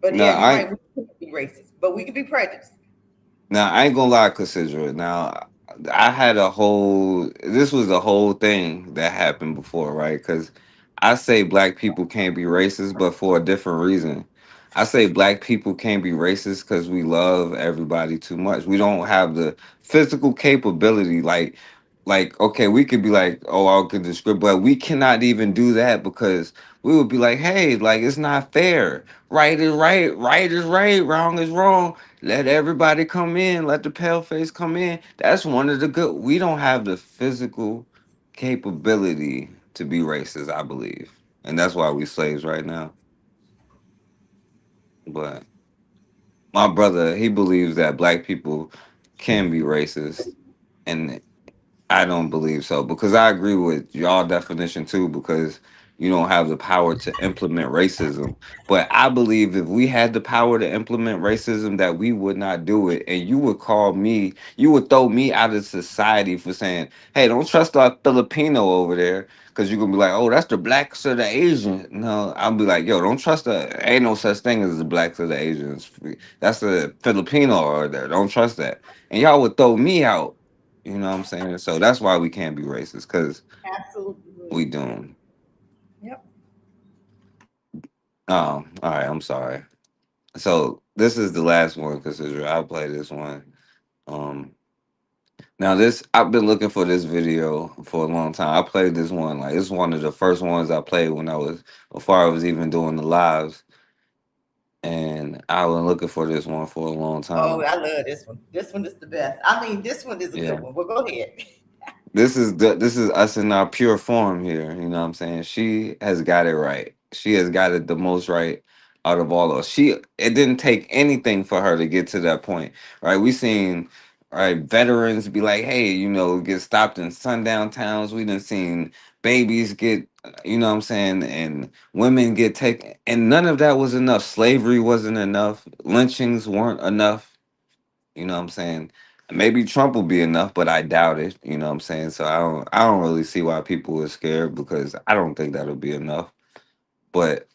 But No, yeah, you're I right. We can't be racist, but we can be prejudiced. Now I ain't gonna lie, Cassidra. Now I had a whole. This was a whole thing that happened before, right? Because I say black people can't be racist, but for a different reason. I say black people can't be racist because we love everybody too much. We don't have the physical capability, like okay, we could be like, oh, I'll get the script, but we cannot even do that because we would be like, hey, like it's not fair. Right is right, right is right, wrong is wrong. Let everybody come in. Let the pale face come in. That's one of the good. We don't have the physical capability to be racist, I believe, and that's why we slaves right now. But my brother, he believes that black people can be racist, and I don't believe so because I agree with y'all definition too because you don't have the power to implement racism. But I believe if we had the power to implement racism that we would not do it and you would call me, you would throw me out of society for saying, "Hey, don't trust that Filipino over there." Because you're gonna be like, oh, that's the blacks or the Asian. No, I'll be like, yo, don't trust the ain't no such thing as the blacks or the Asians. That's the Filipino over there. Don't trust that. And y'all would throw me out. You know what I'm saying? So that's why we can't be racist, because Absolutely. we doomed. Yep. All right, I'm sorry. So this is the last one, because I'll play this one. Now this I've been looking for this video for a long time. I played this one, like it's one of the first ones I played when I was before I was even doing the lives. And I was looking for this one for a long Oh, time. I love this one. This one is the best. I mean, this one is a Yeah. good one. Well, go ahead. This is us in our pure form here. You know what I'm saying? She has got it right. She has got it the most right out of all of us. It didn't take anything for her to get to that point. Right. We seen veterans be like, hey, get stopped in sundown towns. We done seen babies get, what I'm saying, and women get taken, and none of that was enough. Slavery wasn't enough. Lynchings weren't enough. You know what I'm saying? Maybe Trump will be enough, but I doubt it. You know what I'm saying? So I don't really see why people are scared because I don't think that'll be enough. But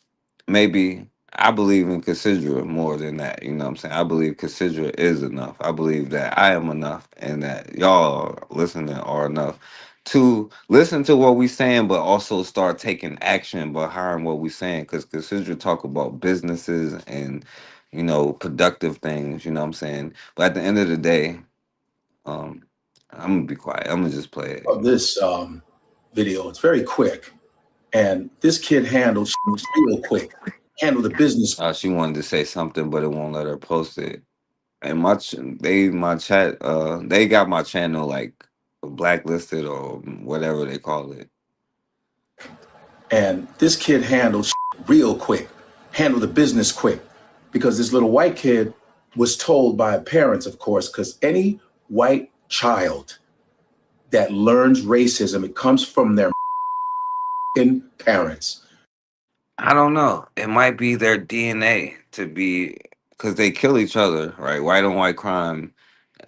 maybe I believe in Cassidra more than that. You know what I'm saying? I believe Cassidra is enough. I believe that I am enough and that y'all listening are enough to listen to what we saying, but also start taking action behind what we saying. Because Cassidra talk about businesses and productive things. You know what I'm saying? But at the end of the day, I'm gonna be quiet. I'm gonna just play it. Of this video, it's very quick, and this kid handled real quick. Handled the business. She wanted to say something, but it won't let her post it. And they got my channel like blacklisted or whatever they call it. And this kid handled real quick, handled the business quick, because this little white kid was told by parents, of course, because any white child that learns racism, it comes from their parents. I don't know. It might be their DNA to be, because they kill each other, right? White on white crime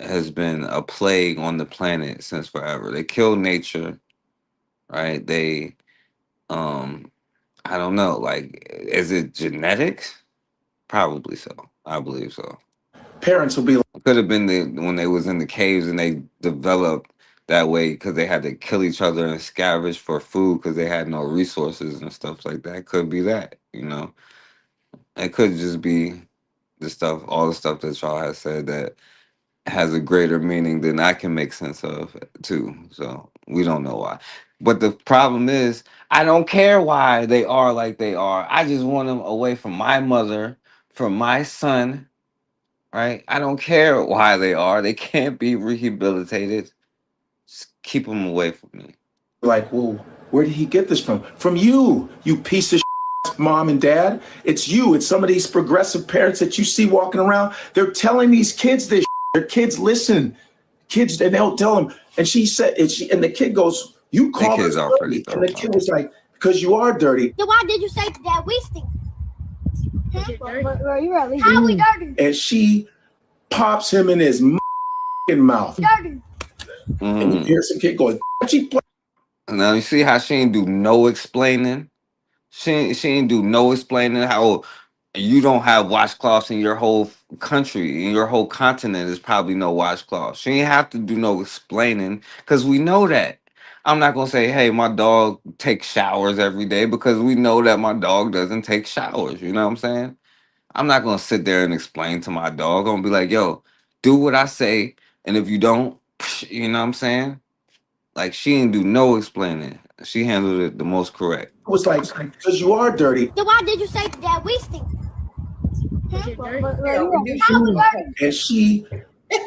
has been a plague on the planet since forever. They kill nature, right? I don't know. Like, is it genetics? Probably so. I believe so. parents will be like, Could have been when they was in the caves and they developed that way because they had to kill each other and scavenge for food because they had no resources and stuff like that. Could be that, you know. It could just be all the stuff that y'all has said that has a greater meaning than I can make sense of too. So we don't know why. But the problem is, I don't care why they are like they are. I just want them away from my mother, from my son, right? I don't care why they are. They can't be rehabilitated. Just keep them away from me. like, well, where did he get this from? From you, you piece of shit, mom and dad. It's you. It's some of these progressive parents that you see walking around. They're telling these kids this. Their kids listen. Kids, and they'll tell them. And she said, and the kid goes, "You call us dirty." And the kid was like, "Because you are dirty." So why did you say that we stink? How we dirty? And she pops him in his mouth. Dirty. And you hear some kid going, Now you see how she ain't do no explaining. She ain't do no explaining how you don't have washcloths in your whole country, in your whole continent. There's probably no washcloths. She ain't have to do no explaining because we know that. I'm not gonna say, hey, my dog takes showers every day because we know that my dog doesn't take showers. You know what I'm saying? I'm not gonna sit there and explain to my dog. I'm gonna be like, yo, do what I say, and if you don't, you know what I'm saying? Like she didn't do no explaining. She handled it the most correct. It was like, because you are dirty. So why did you say that we stink? And she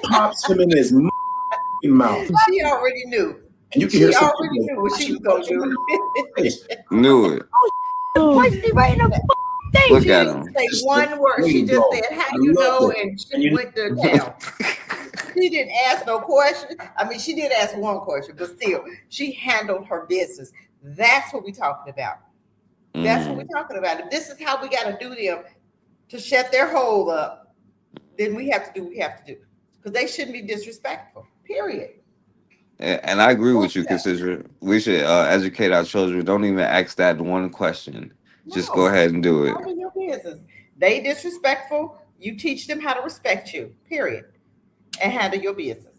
pops him in his mouth. She already knew. And you can She hear some already knew what she was gonna do. Knew it. Look at him. Say one word. She just said, "How you know?" And she went to town. She didn't ask no question. I mean, she did ask one question, but still, she handled her business. That's what we're talking about. That's what we're talking about. If this is how we got to do them to shut their hole up, then we have to do what we have to do because they shouldn't be disrespectful. Period. And I agree with you, Cassidra. We should educate our children. Don't even ask that one question. Just go ahead and do it. Handle your business. They disrespectful. You teach them how to respect you. Period. And handle your business.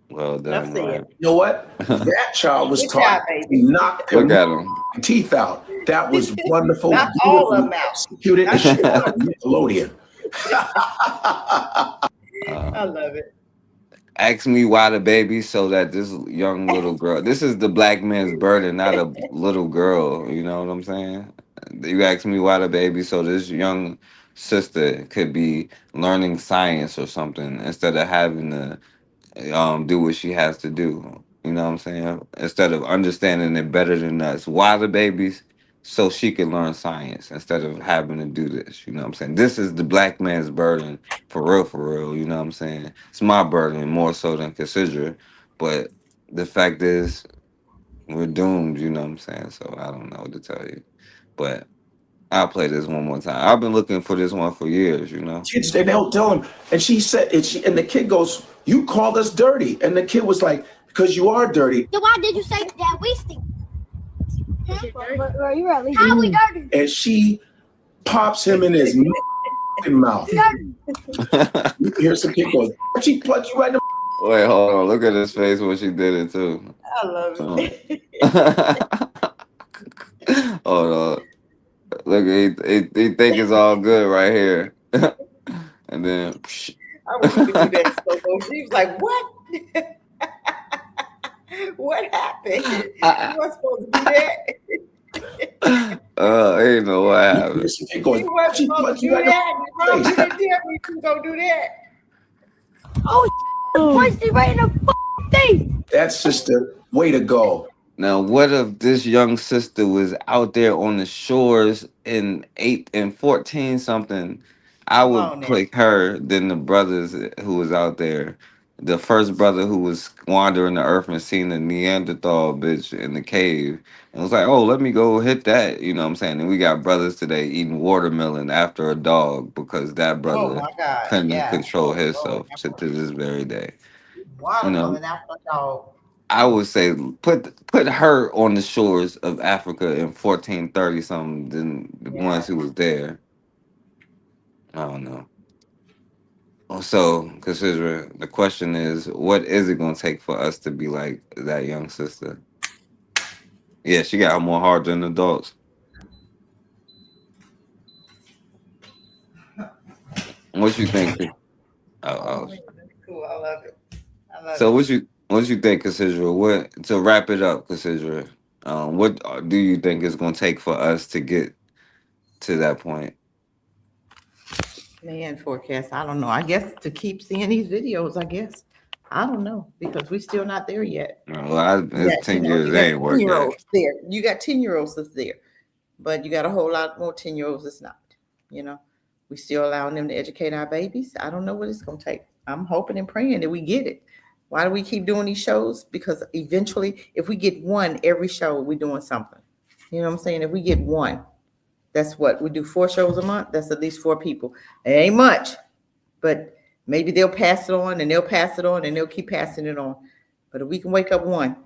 Well done. You know what? That child was Good taught job, baby. to knock Look at him. teeth out. That was wonderful. Not all of them out. Executed. Nickelodeon. I love it. Ask me why the baby so that this young little girl. This is the black man's burden, not a little girl. You know what I'm saying? You ask me why the baby so this young sister could be learning science or something instead of having to do what she has to do. You know what I'm saying? Instead of understanding it better than us. Why the babies? So she can learn science instead of having to do this. You know what I'm saying? This is the black man's burden for real, you know what I'm saying? It's my burden more so than Cassidra. But the fact is we're doomed, you know what I'm saying? So I don't know what to tell you. But I'll play this one more time. I've been looking for this one for years, you know. Kids, they'll tell him. And she said, and the kid goes, "You called us dirty." And the kid was like, "Because you are dirty." So why did you say that we stink? How we dirty? And she pops him in his mouth. You hear some kid going, she plugged you right in the Wait, hold on. Look at his face when she did it too. I love it. Hold on. Look, he think it's all good right here. And then I wish you could do that so much. She was like, "What? What happened? You weren't supposed to do that." I ain't know what happened. You weren't supposed to do that. You didn't tell me you could go do that. Oh, punched you right in the face. That's sister. Way to go. Now, what if this young sister was out there on the shores in 8 and 14 something? I would pick her than the brothers who was out there. The first brother who was wandering the earth and seen the Neanderthal bitch in the cave and was like, "Oh, let me go hit that." You know what I'm saying? And we got brothers today eating watermelon after a dog because that brother couldn't control himself to this very day. Watermelon after a dog. I would say put her on the shores of Africa in 1430 something than the ones who was there. I don't know. So, Cassidra, the question is, what is it gonna take for us to be like that young sister? Yeah, she got more heart than adults. What you think? Oh, Cool. I love it. I love so it. what you think, Cassidra? What to wrap it up, Cassidra? What do you think it's gonna take for us to get to that point? Man, forecast. I don't know. I guess to keep seeing these videos, I guess. I don't know because we're still not there yet. Well, it's 10 years. You They got ain't worked yet. 10-year-olds there. You got 10-year-olds that's there, but you got a whole lot more 10-year-olds that's not. You know, we still allowing them to educate our babies. I don't know what it's gonna take. I'm hoping and praying that we get it. Why do we keep doing these shows? Because eventually, if we get one every show, we're doing something. You know what I'm saying? If we get one, that's what we do. 4 shows a month. That's at least 4 people. It ain't much, but maybe they'll pass it on and they'll pass it on and they'll keep passing it on. But if we can wake up one,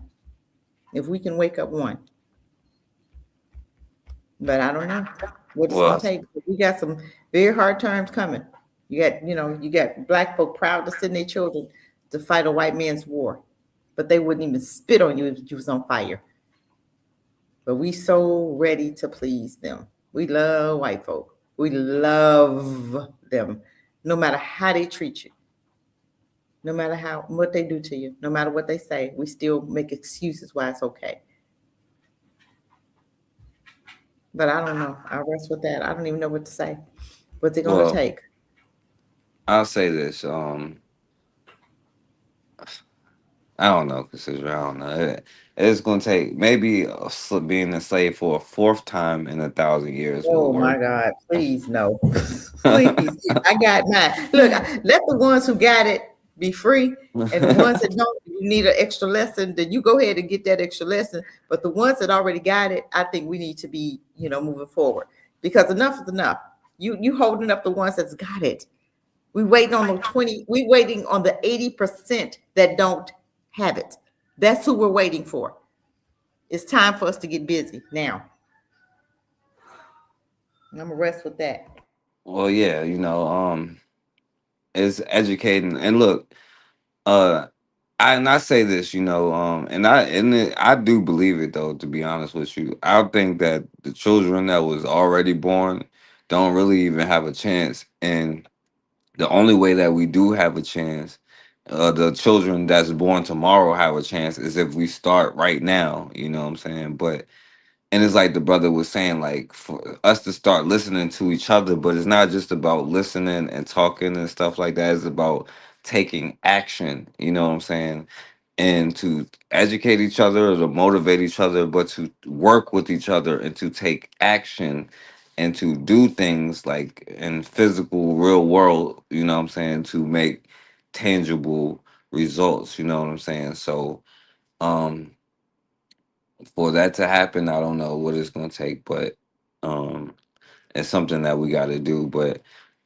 but I don't know what it's gonna take. We got some very hard times coming. You got black folk proud to send their children to fight a white man's war, but they wouldn't even spit on you if you was on fire. But we so ready to please them. We love white folk. We love them, no matter how they treat you, no matter what they do to you, no matter what they say. We still make excuses why it's okay. But I don't know. I'll rest with that. I don't even know what to say. What's it gonna take? I'll say this. I don't know, Cassidra. I don't know. It's gonna take maybe being a slave for a 4th time in 1,000 years. Oh my God! Please no, please. I got mine. Look, let the ones who got it be free, and the ones that don't, you need an extra lesson. Then you go ahead and get that extra lesson. But the ones that already got it, I think we need to be, moving forward, because enough is enough. You holding up the ones that's got it. We waiting on the 20. We waiting on the 80% that don't have it. That's who we're waiting for. It's time for us to get busy now. I'm gonna rest with that. Well, yeah, it's educating. And look, I say this, and I do believe it though. To be honest with you, I think that the children that was already born don't really even have a chance, and the only way that we do have a chance, the children that's born tomorrow have a chance, is if we start right now. You know what I'm saying? And it's like the brother was saying, like, for us to start listening to each other, but it's not just about listening and talking and stuff like that. It's about taking action, you know what I'm saying? And to educate each other, or to motivate each other, but to work with each other and to take action and to do things like in physical, real world, you know what I'm saying, to make tangible results, you know what I'm saying? So, for that to happen, I don't know what it's gonna take, but it's something that we got to do. But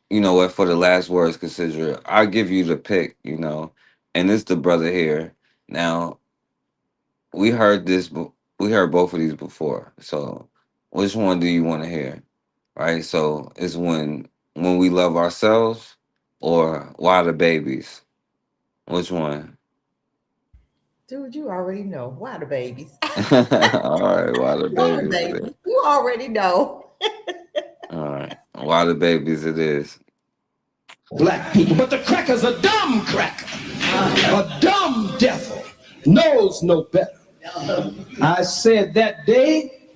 you know what? For the last words, Cassidra, I'll give you the pick. And it's the brother here. Now we heard this. We heard both of these before. So which one do you want to hear? Right. So it's when we love ourselves, or why the babies. Which one? Dude, you already know. Why the babies? All right, why the babies? Baby. You already know. All right, why the babies it is. Black people, but the cracker's a dumb cracker, a dumb devil, knows no better. I said that day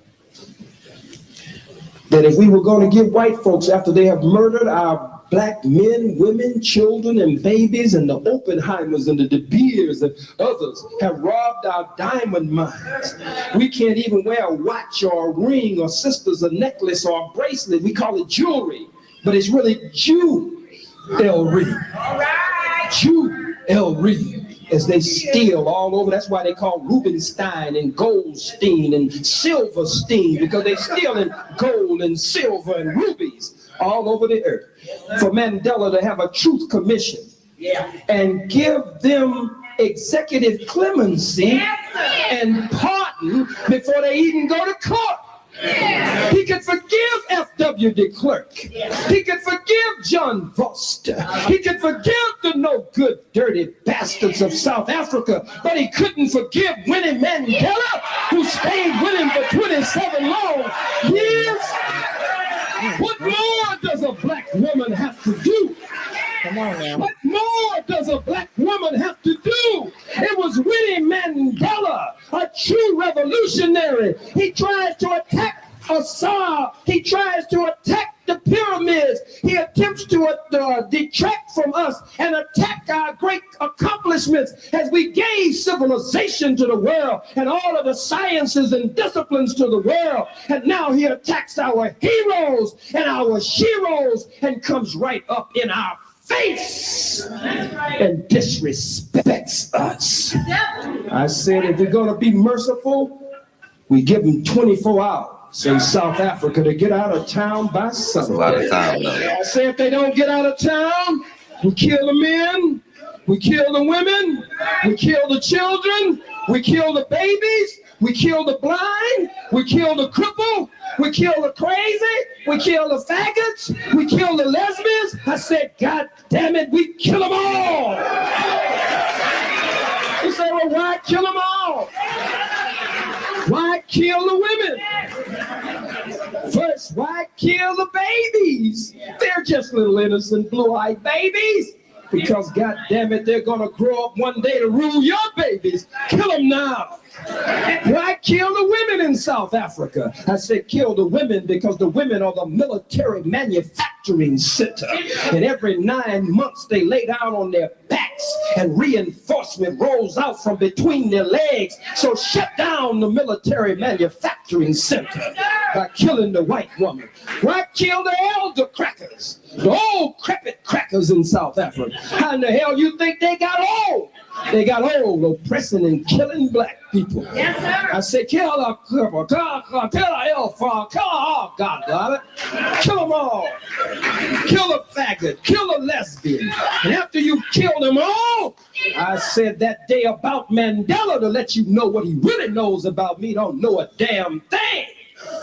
that if we were going to give white folks, after they have murdered our black men, women, children, and babies, and the Oppenheimers and the De Beers and others have robbed our diamond mines. We can't even wear a watch or a ring or sisters a necklace or a bracelet. We call it jewelry, but it's really jewelry. Jewelry, as they steal all over. That's why they call Rubenstein and Goldstein and Silverstein, because they stealing gold and silver and rubies all over the earth. For Mandela to have a truth commission and give them executive clemency and pardon before they even go to court. He could forgive F.W. de Klerk. He could forgive John Foster. He could forgive the no good, dirty bastards of South Africa, but he couldn't forgive Winnie Mandela, who stayed with him for 27 long years. What more does a black woman have to do? Come on now. What more does a black woman have to do? It was Winnie Mandela, a true revolutionary. He tries to attack Assad. He tries to attack the pyramids. He attempts to detract from us and attack our great accomplishments as we gave civilization to the world and all of the sciences and disciplines to the world. And now he attacks our heroes and our sheroes and comes right up in our face and disrespects us. I said, if we're going to be merciful, we give them 24 hours in South Africa to get out of town by Sunday. That's a lot of time, though. I say if they don't get out of town, we kill the men, we kill the women, we kill the children, we kill the babies, we kill the blind, we kill the cripple, we kill the crazy, we kill the faggots, we kill the lesbians. I said, God damn it, we kill them all. You say, well, why kill them all? Why kill the women? First, why kill the babies? They're just little innocent blue-eyed babies. Because, God damn it, they're going to grow up one day to rule your babies. Kill them now. Why kill the women in South Africa? I said kill the women because the women are the military manufacturing center. And every 9 months they lay down on their backs and reinforcement rolls out from between their legs. So shut down the military manufacturing center by killing the white woman. Why kill the elder crackers? The old crepit crackers in South Africa. How in the hell you think they got old? They got old oppressing and killing black people. Yes, sir. I said, kill a cripple, kill a hellfire, kill a hog, God damn it. Kill them all. Kill a faggot, kill a lesbian. And after you kill them all, I said that day about Mandela to let you know what he really knows about me, don't know a damn thing.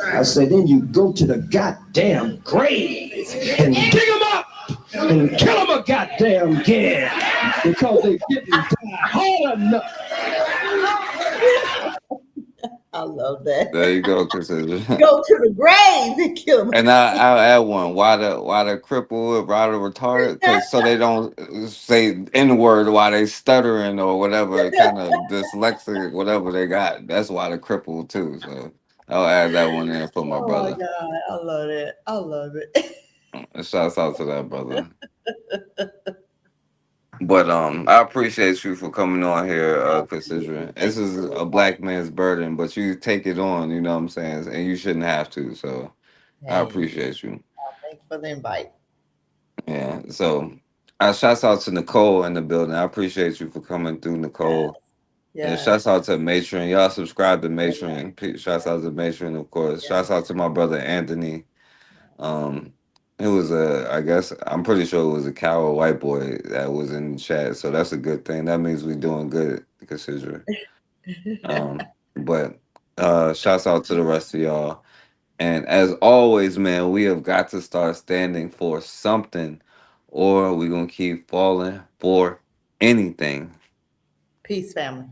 I said, then you go to the goddamn grave and dig them up and kill them a goddamn again because they didn't die hard enough. I love that. There you go, Cassidra. Go to the grave and kill them. And I'll add one. Why the cripple, why the retarded? So they don't say N word while they stuttering or whatever kind of dyslexic, whatever they got. That's why the cripple too. So I'll add that one in for my brother. Oh my God, I love it. I love it. Shouts out to that brother. But I appreciate you for coming on here, Cassidra. This is a black man's burden, but you take it on, you know what I'm saying? And you shouldn't have to. So I appreciate you. Thanks for the invite. Yeah. So shouts out to Nicole in the building. I appreciate you for coming through, Nicole. Yeah. And shouts out to Matron. Y'all subscribe to Matron. Shouts out to Matron, of course. Shouts out to my brother Anthony. It was I guess I'm pretty sure it was a coward white boy that was in the chat. So that's a good thing. That means we're doing good, Cassidra. But shouts out to the rest of y'all. And as always, man, we have got to start standing for something, or we're gonna keep falling for anything. Peace, family.